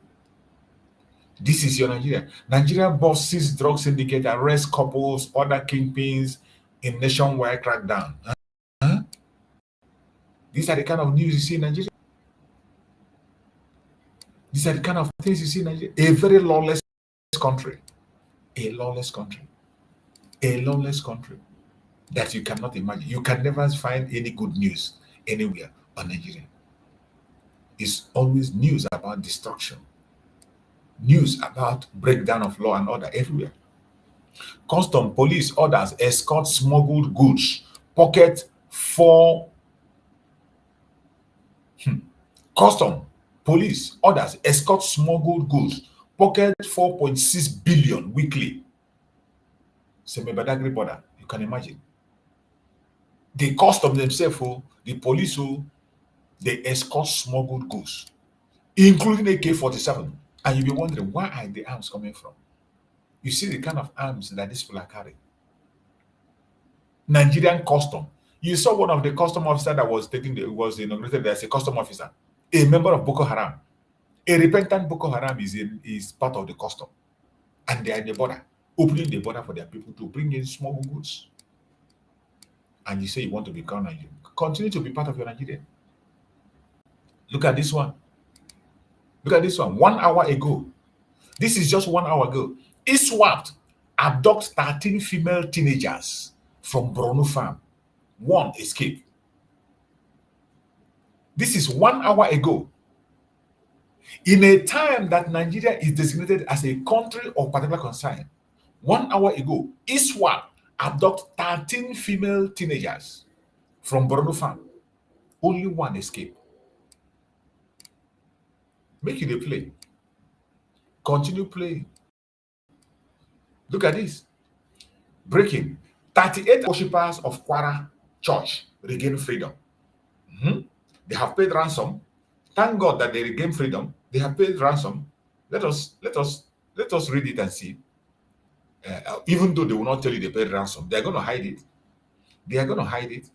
This is your Nigeria. Nigeria bosses, drug syndicate, arrest couples, other kingpins in nationwide crackdown. Huh? These are the kind of news you see in Nigeria. These are the kind of things you see in Nigeria. A very lawless country. A lawless country. A lawless country that you cannot imagine. You can never find any good news anywhere on Nigeria. It's always news about destruction. News about breakdown of law and order everywhere. Custom, police, orders, escort smuggled goods, pocket 4. Custom, police, orders, escort smuggled goods, pocket 4.6 billion weekly. Semi-Badagry border, you can imagine. The custom themselves, the police, they escort smuggled goods, including AK-47. And you'll be wondering, where are the arms coming from? You see the kind of arms that these people are carrying. Nigerian custom. You saw one of the custom officers that was inaugurated as a custom officer, a member of Boko Haram. A repentant Boko Haram is part of the custom. And they are in the border, opening the border for their people to bring in smuggled goods. And you say you want to become Nigerian. Continue to be part of your Nigeria. Look at this one. Look at this one. 1 hour ago. This is just 1 hour ago. ISWAP abducts 13 female teenagers from Borno farm. 1 escaped. This is 1 hour ago. In a time that Nigeria is designated as a country of particular concern, 1 hour ago, ISWAP abducted 13 female teenagers from Borno farm. Only 1 escaped. Make it a play. Continue playing. Look at this. Breaking. 38 worshippers of Kwara Church regain freedom. They have paid ransom. Thank God that they regained freedom. They have paid ransom. Let us read it and see. even though they will not tell you they paid ransom, they're going to hide it. They are going to hide it.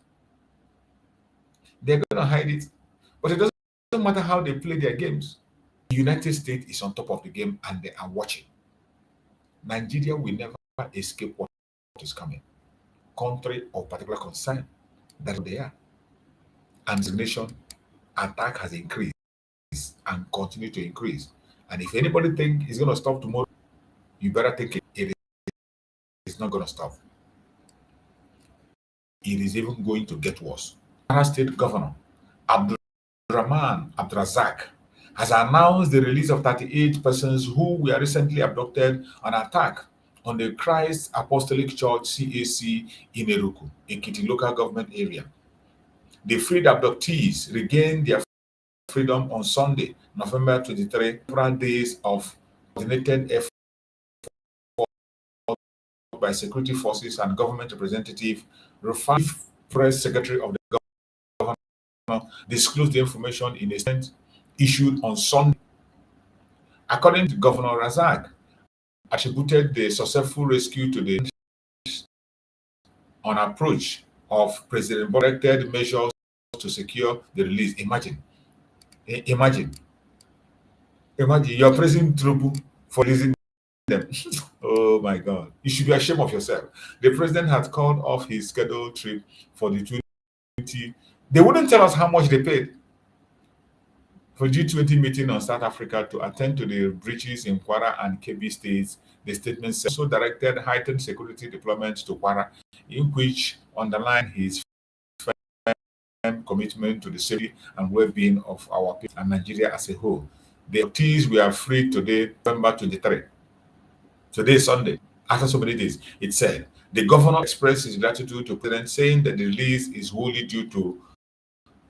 They're going to hide it. But it doesn't matter how they play their games. The United States is on top of the game and they are watching. Nigeria will never escape what is coming. Country of particular concern, that's what they are. And the nation attack has increased and continue to increase. And if anybody think it's going to stop tomorrow, you better think it is not going to stop. It is even going to get worse. Kwara State Governor Abdurrahman Abdrazak has announced the release of 38 persons who were recently abducted on attack on the Christ Apostolic Church CAC in Eruku, Ekiti local government area. The freed abductees regained their freedom on Sunday, November 23, several days of coordinated effort by security forces and government representative. Press secretary of the government disclosed the information in a statement issued on Sunday. According to Governor Razak, attributed the successful rescue to the on approach of President directed measures to secure the release. Imagine you're praising trouble for releasing them. Oh my God, you should be ashamed of yourself. The president had called off his scheduled trip for the 2020. They wouldn't tell us how much they paid for G20 meeting on South Africa to attend to the breaches in Kwara and Kebbi states. The statement also directed heightened security deployment to Kwara, in which underlined his firm commitment to the safety and well-being of our people and Nigeria as a whole. The abductees were freed today, November 23. Today, Sunday, after so many days. It said the governor expressed his gratitude to the president, saying that the release is wholly due to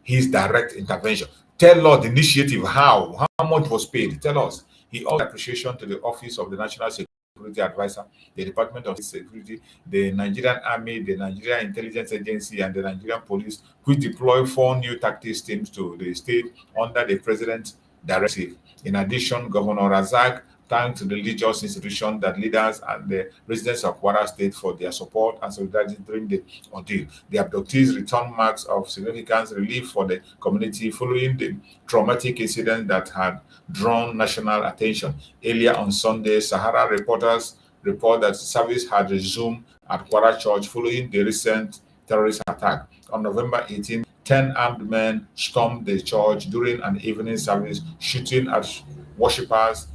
his direct intervention. Tell us the initiative, how much was paid. Tell us. He also appreciation to the Office of the National Security Advisor, the Department of Security, the Nigerian Army, the Nigerian Intelligence Agency, and the Nigerian Police, which deploy 4 new tactics teams to the state under the president's directive. In addition, Governor Razak thanked the religious institution that leaders and the residents of Kwara State for their support and solidarity during the ordeal. The abductees returned marks of significant relief for the community following the traumatic incident that had drawn national attention. Earlier on Sunday, Sahara reporters report that service had resumed at Kwara Church following the recent terrorist attack. On November 18, 10 armed men stormed the church during an evening service, shooting at worshippers.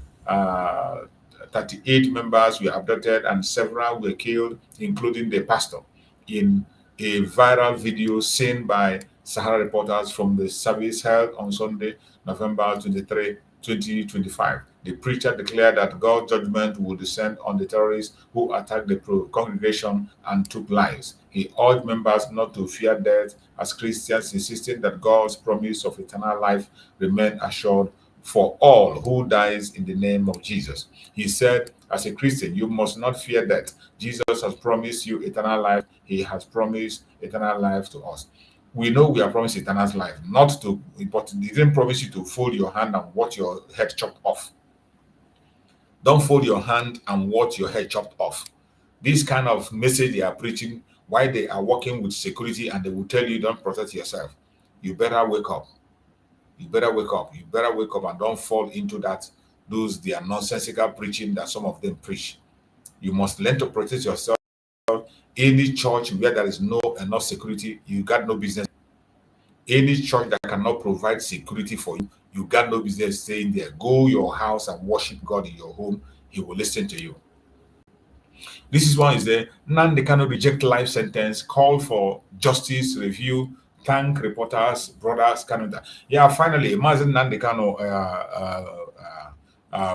38 members were abducted and several were killed, including the pastor. In a viral video seen by Sahara reporters from the service held on Sunday, November 23, 2025, the preacher declared that God's judgment would descend on the terrorists who attacked the congregation and took lives. He urged members not to fear death as Christians, insisting that God's promise of eternal life remained assured for all who dies in the name of Jesus. He said, as a Christian, you must not fear death. Jesus has promised you eternal life. He has promised eternal life to us. We know we are promised eternal life, but he didn't promise you to fold your hand and watch your head chopped off. Don't fold your hand and watch your head chopped off. This kind of message they are preaching while they are working with security, and they will tell you don't protect yourself. You better wake up. You better wake up. You better wake up and don't fall into their nonsensical preaching that some of them preach. You must learn to protect yourself. Any church where there is no enough security, you got no business. Any church that cannot provide security for you, you got no business staying there. Go your house and worship God in your home. He will listen to you. This is one is there. Nnamdi Kanu reject life sentence, call for justice review, thank reporters, brothers, Canada. Yeah, finally, Mazi Nnamdi Kanu,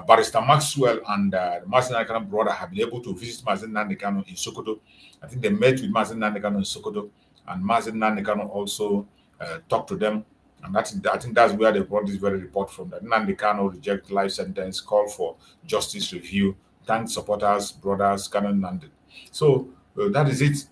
Barrister Maxwell and Mazi Nnamdi Kanu brother have been able to visit Mazi Nnamdi Kanu in Sokoto. I think they met with Mazi Nnamdi Kanu in Sokoto, and Mazi Nnamdi Kanu also talked to them. And I think that's where they brought this very report from. That Nnamdi Kanu reject life sentence, call for justice review, thank supporters, brothers, Kanu Nnamdi. So that is it.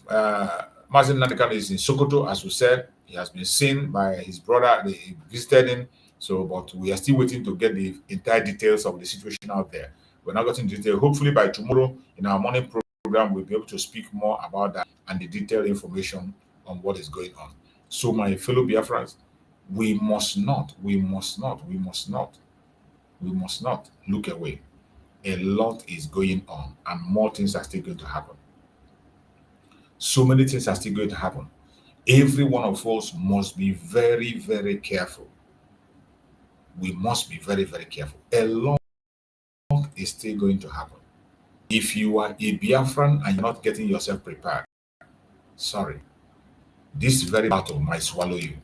Mazi Nnamdi Kanu is in Sokoto, as we said. He has been seen by his brother. They visited him. So, but we are still waiting to get the entire details of the situation out there. We're not getting detail. Hopefully by tomorrow in our morning program, we'll be able to speak more about that and the detailed information on what is going on. So my fellow Biafrans, we must not look away. A lot is going on and more things are still going to happen. So many things are still going to happen. Every one of us must be very, very careful. We must be very, very careful. A lot is still going to happen. If you are a Biafran and you're not getting yourself prepared, sorry, this very battle might swallow you.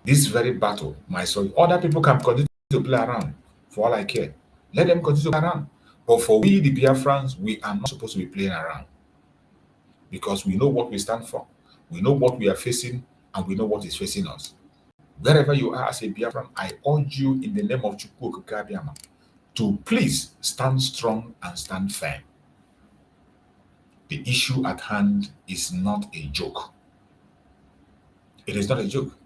This very battle might swallow you. Other people can continue to play around for all I care. Let them continue to play around. But for we, the Biafrans, we are not supposed to be playing around because we know what we stand for. We know what we are facing and we know what is facing us. Wherever you are as a Biafran, I urge you in the name of Chukwu Okike Abiama to please stand strong and stand firm. The issue at hand is not a joke. It is not a joke.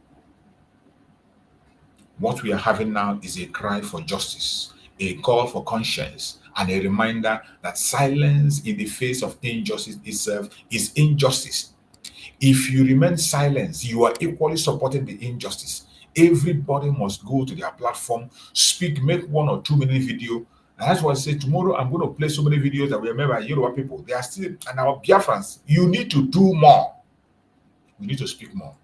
What we are having now is a cry for justice, a call for conscience, and a reminder that silence in the face of injustice itself is injustice. If you remain silent, you are equally supporting the injustice. Everybody must go to their platform, speak, make 1 or 2 minute video. And that's why I say tomorrow I'm going to play so many videos that we remember Yoruba people. They are still, and our Biafrans, you need to do more. We need to speak more.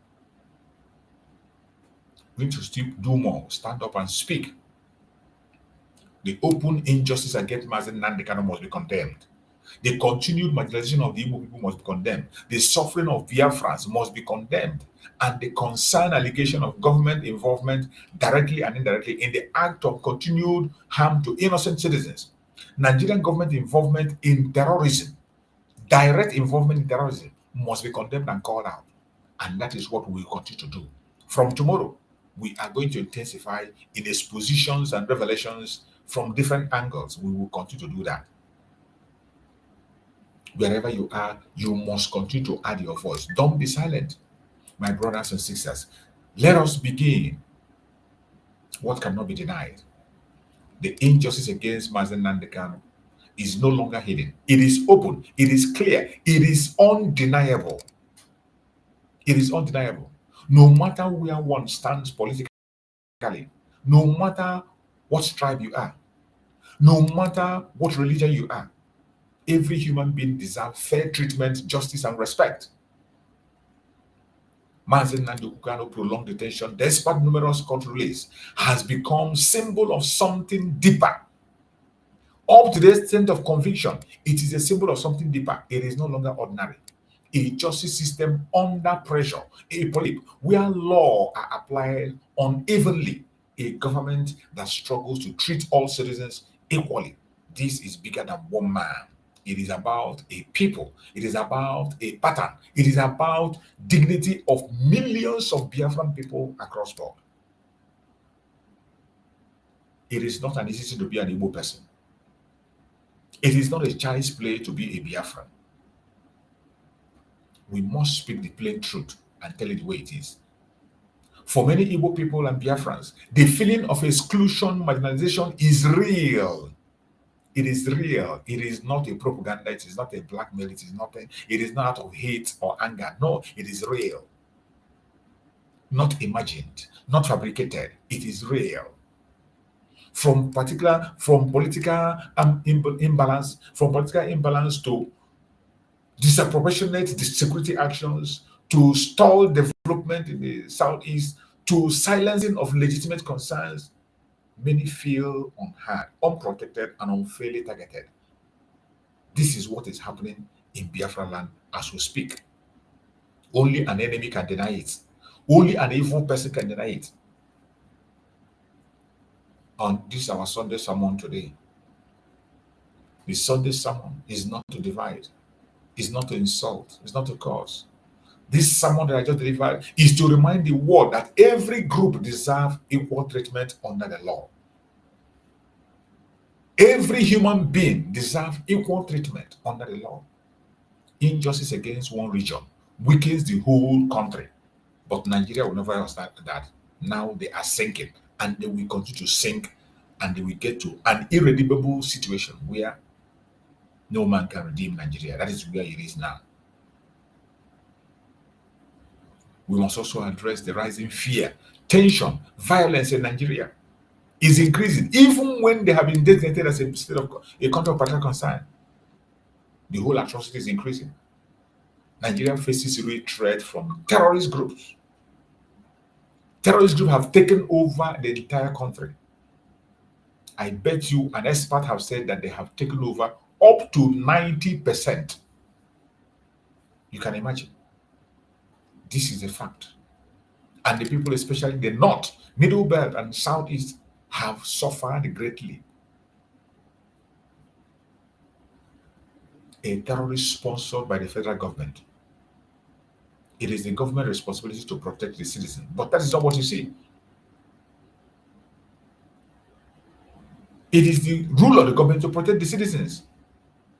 We need to still do more. Stand up and speak. The open injustice against Mazi Nnamdi Kanu must be condemned. The continued marginalization of the Igbo people must be condemned. The suffering of Biafrans must be condemned. And the concerned allegation of government involvement directly and indirectly in the act of continued harm to innocent citizens. Nigerian government involvement in terrorism, direct involvement in terrorism must be condemned and called out. And that is what we will continue to do. From tomorrow, we are going to intensify in expositions and revelations from different angles. We will continue to do that. Wherever you are, you must continue to add your voice. Don't be silent, my brothers and sisters. Let us begin what cannot be denied. The injustice against Mazi Nnamdi Kanu is no longer hidden. It is open. It is clear. It is undeniable. It is undeniable. No matter where one stands politically, no matter what tribe you are, no matter what religion you are, every human being deserves fair treatment, justice, and respect. Mazi Nnamdi Kanu prolonged detention, despite numerous court rulings, has become symbol of something deeper. Up to the extent of conviction, it is a symbol of something deeper. It is no longer ordinary. A justice system under pressure, a police where law are applied unevenly, a government that struggles to treat all citizens equally. This is bigger than one man. It is about a people. It is about a pattern. It is about dignity of millions of Biafran people across the board. It is not an easy thing to be an Igbo person. It is not a child's play to be a Biafran. We must speak the plain truth and tell it the way it is. For many Igbo people and Biafrans, the feeling of exclusion, marginalization is real. It is real. It is not a propaganda. It is not a blackmail. It is not out of hate or anger. No, it is real. Not imagined, not fabricated. It is real. From political imbalance to disproportionate security actions, to stall development in the southeast, to silencing of legitimate concerns, many feel unheard, unprotected, and unfairly targeted. This is what is happening in Biafra land as we speak. Only an enemy can deny it. Only an evil person can deny it. On this our Sunday sermon today. The Sunday sermon is not to divide, is not to insult, it's not to curse. This sermon that I just delivered is to remind the world that every group deserves equal treatment under the law. Every human being deserves equal treatment under the law. Injustice against one region weakens the whole country. But Nigeria will never understand that. Now they are sinking, and they will continue to sink and we get to an irredeemable situation where no man can redeem Nigeria. That is where it is now. We must also address the rising fear, tension, violence in Nigeria is increasing, even when they have been designated as a state of a country of particular concern. The whole atrocity is increasing. Nigeria faces real threat from terrorist groups. Terrorist groups have taken over the entire country. I bet you an expert have said that they have taken over up to 90%. You can imagine. This is a fact. And the people, especially the North, Middle Belt, and Southeast, have suffered greatly. A terrorist sponsored by the federal government. It is the government's responsibility to protect the citizen. But that is not what you see. It is the rule of the government to protect the citizens,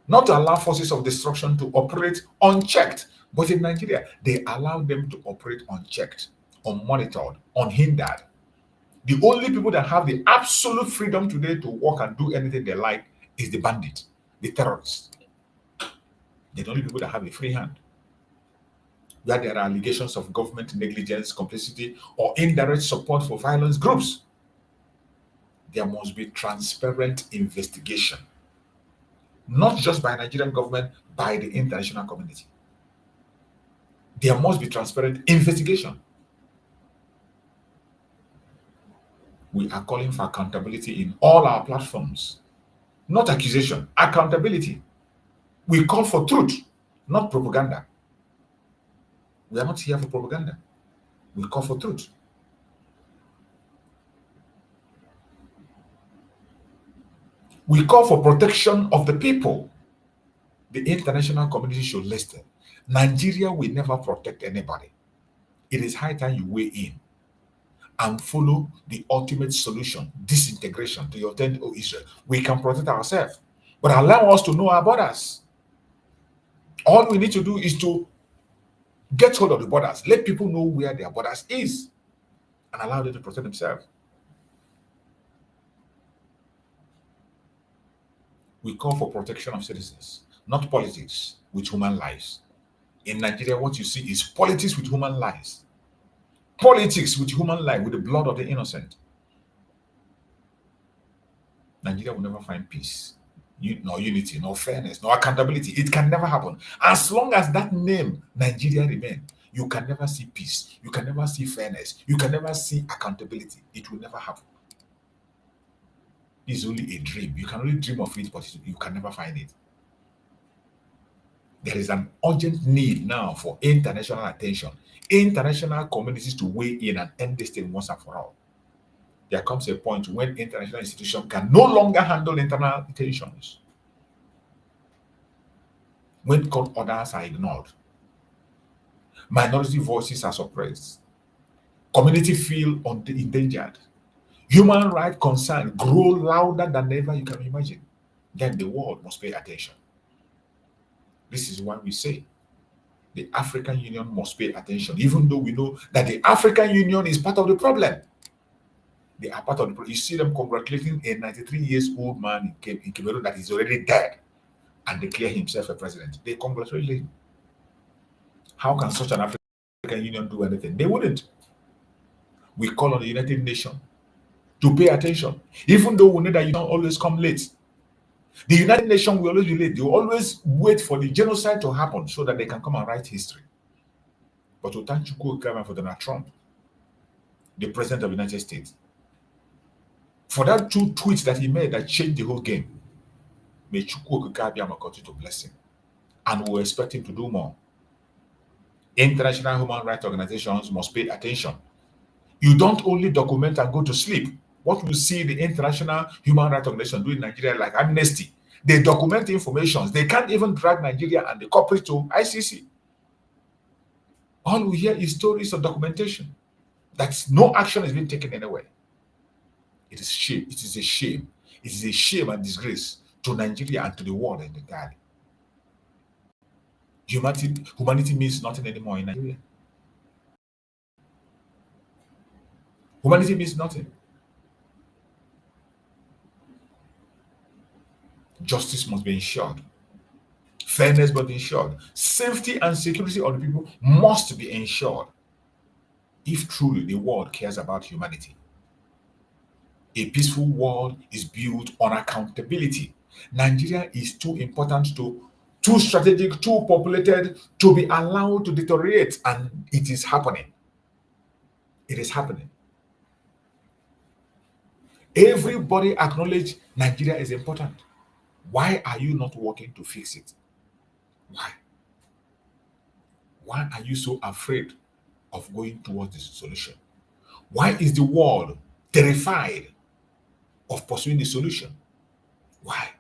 not to allow forces of destruction to operate unchecked. But in Nigeria, they allow them to operate unchecked, unmonitored, unhindered. The only people that have the absolute freedom today to walk and do anything they like is the bandit, the terrorists. They're the only people that have a free hand. Where there are allegations of government negligence, complicity, or indirect support for violence groups, there must be transparent investigation, not just by Nigerian government, by the international community. There must be transparent investigation. We are calling for accountability in all our platforms, not accusation, accountability. We call for truth, not propaganda. We are not here for propaganda. We call for truth. We call for protection of the people. The international community should listen. Nigeria will never protect anybody. It is high time you weigh in and follow the ultimate solution, disintegration to your tent, O Israel. We can protect ourselves, but allow us to know our borders. All we need to do is to get hold of the borders, let people know where their borders is, and allow them to protect themselves. We call for protection of citizens, not politics with human lives. In Nigeria, what you see is politics with human lives. Politics with human life, with the blood of the innocent. Nigeria will never find peace, nor unity, nor fairness, nor accountability. It can never happen. As long as that name, Nigeria, remains, you can never see peace. You can never see fairness. You can never see accountability. It will never happen. It's only a dream. You can only dream of it, but you can never find it. There is an urgent need now for international attention, international communities to weigh in and end this thing once and for all. There comes a point when international institutions can no longer handle internal tensions. When court orders are ignored, minority voices are suppressed, community feel endangered, human rights concerns grow louder than ever you can imagine, then the world must pay attention. This is why we say the African Union must pay attention, even though we know that the African Union is part of the problem. They are part of the problem. You see them congratulating a 93-year-old man in Cameroon that is already dead and declare himself a president. They congratulate him. How can such an African Union do anything? They wouldn't. We call on the United Nations to pay attention, even though we know that you don't always come late. The United Nations will always be late. They will always wait for the genocide to happen so that they can come and write history. But to thank Chukwu for Donald Trump, the president of the United States, for that 2 tweets that he made that changed the whole game, may Chukwu continue to bless him. And we expect him to do more. International human rights organizations must pay attention. You don't only document and go to sleep. What we see the international human rights organization do in Nigeria, like Amnesty, they document information. They can't even drag Nigeria and the culprit to ICC. All we hear is stories of documentation. That no action is being taken anywhere. It is shame. It is a shame. It is a shame and disgrace to Nigeria and to the world entirely. Humanity means nothing anymore in Nigeria. Humanity means nothing. Justice must be ensured. Fairness must be ensured. Safety and security of the people must be ensured if truly the world cares about humanity. A peaceful world is built on accountability. Nigeria is too important, too strategic, too populated to be allowed to deteriorate, and it is happening. It is happening. Everybody acknowledge Nigeria is important. Why are you not working to fix it? Why? Why are you so afraid of going towards the solution? Why is the world terrified of pursuing the solution? Why?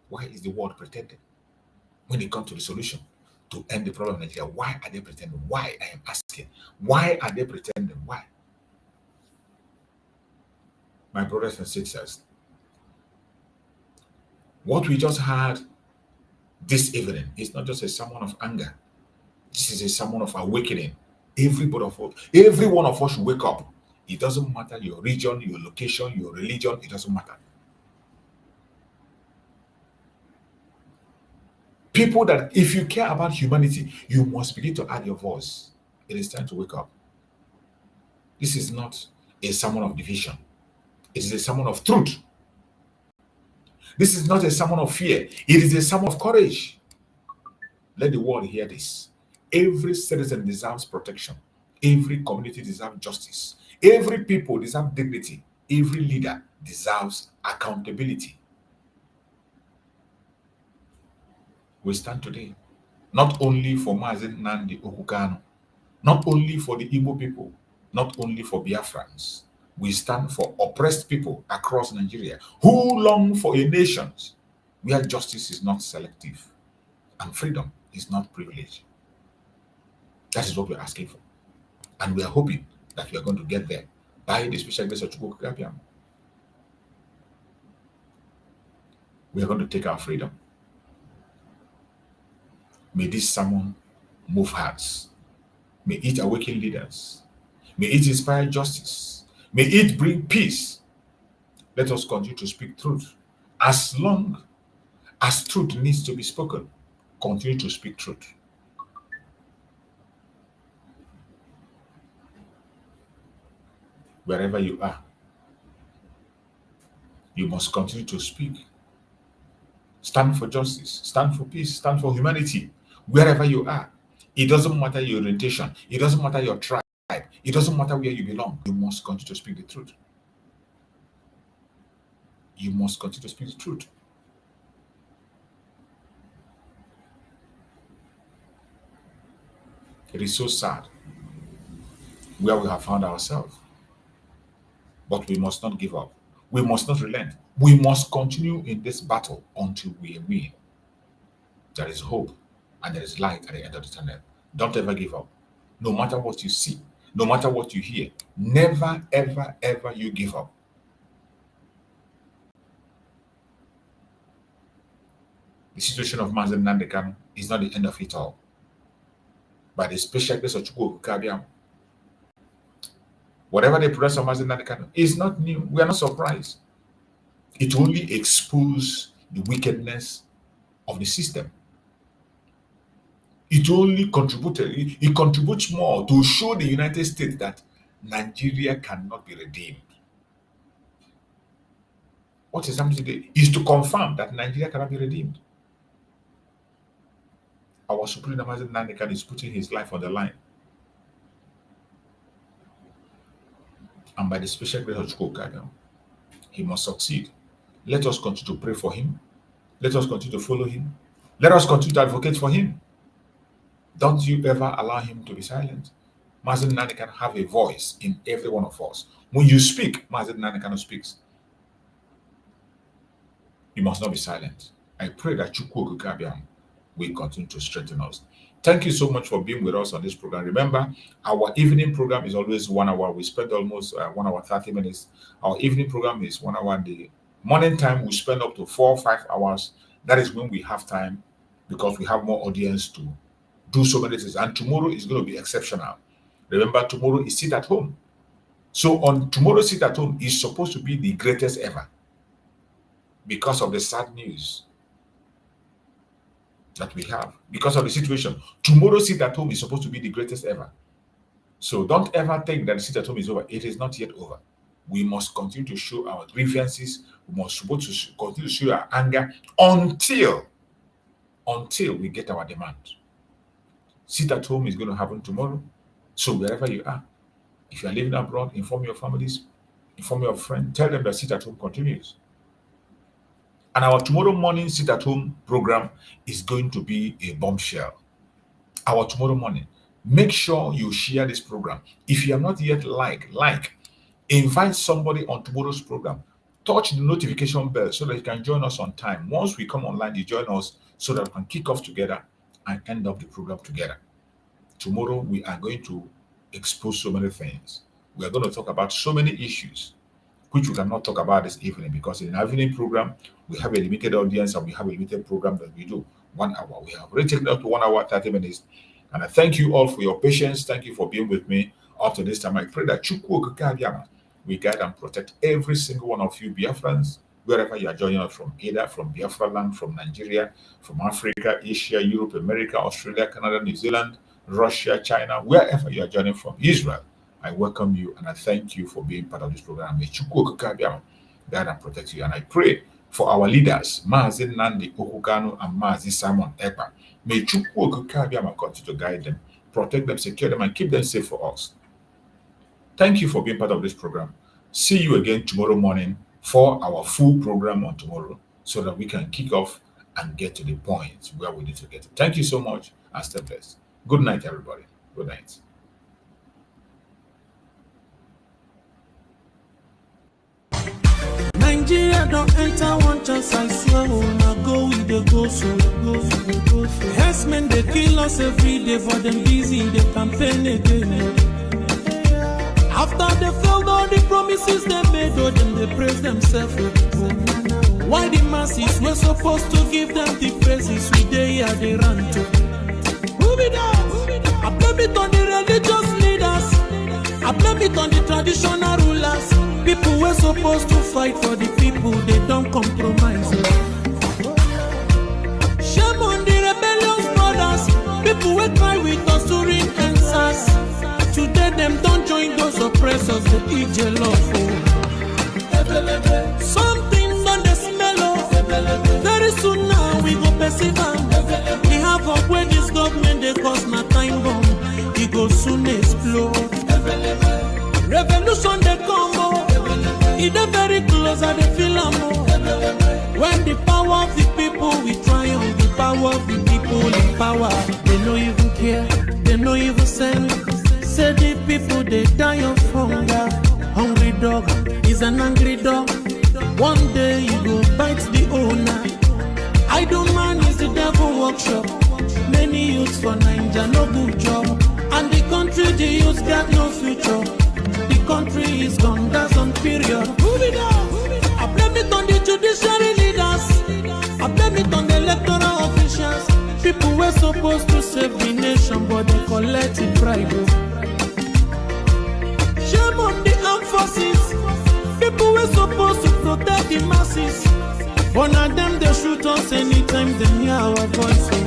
Why is the world pretending when it comes to the solution to end the problem in Nigeria? Why are they pretending? Why? I am asking. Why are they pretending? Why? My brothers and sisters, what we just had this evening is not just a sermon of anger. This is a sermon of awakening. Every one of us should wake up. It doesn't matter your region, your location, your religion, it doesn't matter. People that, if you care about humanity, you must begin to add your voice. It is time to wake up. This is not a sermon of division. It is a sermon of truth. This is not a sermon of fear. It is a sermon of courage. Let the world hear this. Every citizen deserves protection. Every community deserves justice. Every people deserve dignity. Every leader deserves accountability. We stand today not only for Mazi Nnamdi Kanu, not only for the Igbo people, not only for Biafrans. We stand for oppressed people across Nigeria who long for a nation where justice is not selective and freedom is not privilege. That is what we're asking for. And we are hoping that we are going to get there by the special grace of Chukwu Kabiam. We are going to take our freedom. May this sermon move hearts. May it awaken leaders. May it inspire justice. May it bring peace. Let us continue to speak truth. As long as truth needs to be spoken, continue to speak truth. Wherever you are, you must continue to speak. Stand for justice, stand for peace, stand for humanity. Wherever you are, it doesn't matter your orientation, it doesn't matter your tribe, it doesn't matter where you belong. You must continue to speak the truth. You must continue to speak the truth. It is so sad where we have found ourselves. But we must not give up. We must not relent. We must continue in this battle until we win. There is hope and there is light at the end of the tunnel. Don't ever give up. No matter what you see, no matter what you hear, never, ever, ever you give up. The situation of Mazi Nnamdi Kanu is not the end of it all. By the special grace of Chukwu Kabiam, whatever they produce of Mazi Nnamdi Kanu is not new. We are not surprised. It only exposes the wickedness of the system. It only contributed, it contributes more to show the United States that Nigeria cannot be redeemed. What is happening today is to confirm that Nigeria cannot be redeemed. Our Supreme Mazi Nnamdi Kanu is putting his life on the line. And by the special grace of Chukwu, he must succeed. Let us continue to pray for him. Let us continue to follow him. Let us continue to advocate for him. Don't you ever allow him to be silent. Mazi Nnamdi Kanu have a voice in every one of us. When you speak, Mazi Nnamdi Kanu speaks. You must not be silent. I pray that Chukwu Kabiam will continue to strengthen us. Thank you so much for being with us on this program. Remember, our evening program is always 1 hour. We spend almost 1 hour, 30 minutes. Our evening program is 1 hour. The morning time, we spend up to 4 or 5 hours. That is when we have time because we have more audience to do so many things. And tomorrow is going to be exceptional. Remember, tomorrow is sit at home. So on tomorrow's sit at home is supposed to be the greatest ever. because of the sad news that we have, because of the situation. Tomorrow's sit at home is supposed to be the greatest ever. So don't ever think that the sit at home is over. It is not yet over. We must continue to show our grievances. We must supposed to continue to show our anger until we get our demand. Sit at home is going to happen tomorrow. So wherever you are, if you are living abroad, inform your families, inform your friends, tell them that sit at home continues. And our tomorrow morning sit at home program is going to be a bombshell. Our tomorrow morning. Make sure you share this program. If you have not yet invite somebody on tomorrow's program. Touch the notification bell so that you can join us on time. Once we come online, you join us so that we can kick off together and end up the program together. Tomorrow, we are going to expose so many things. We are going to talk about so many issues, which we cannot talk about this evening because in our evening program, we have a limited audience and we have a limited program that we do 1 hour. We have already taken up to 1 hour, 30 minutes. And I thank you all for your patience. Thank you for being with me up to this time. I pray that we guide and protect every single one of you Biafrans, wherever you are joining us from, either from Biafra land, from Nigeria, from Africa, Asia, Europe, America, Australia, Canada, New Zealand, Russia, China, wherever you are joining from, Israel. I welcome you and I thank you for being part of this program. May Chukwu guide and protect you. And I pray for our leaders, Mazi Nnamdi Kanu and Mazi Simon Ekpa. May Chukwu continue to guide them, protect them, secure them, and keep them safe for us. Thank you for being part of this program. See you again tomorrow morning for our full program on tomorrow so that we can kick off and get to the point where we need to get to. Thank you so much and stay blessed. Good night, everybody. Good night. Nigeria don't enter one chance, I swear, now go with the go so. Herdsmen, they kill us every day, for them busy, they campaign again. After they failed all the promises they made, oh, them they praise themselves. Why the masses were supposed to give them the praises we they are they run to? Who be that? I blame it on the religious leaders. I blame it on the traditional rulers. People were supposed to fight for the people, they don't compromise. Shame on the rebellious brothers. People will cry with us during answers. Today them don't join those oppressors, the IGBOs. Something on the smell of. Very soon now we go perceive them. We have up where this government they cause my time bomb. It go soon explode. Revolution they come. It's very close at the film. When the power of the people we triumph, the power of the people in power. They don't even care, they don't even send. Say the people they die of hunger. Hungry dog is an angry dog. One day you go bite the owner. Idle man is the devil workshop. Many youths for Nigeria no good job. And the country the youths got no future. The country is gone, that's on period. I blame it on the judiciary leaders. I blame it on the electoral officials. People were supposed to save the nation, but they collected bribe. Shame on the armed forces. People were supposed to protect the masses. But now them they shoot us anytime they hear our voice.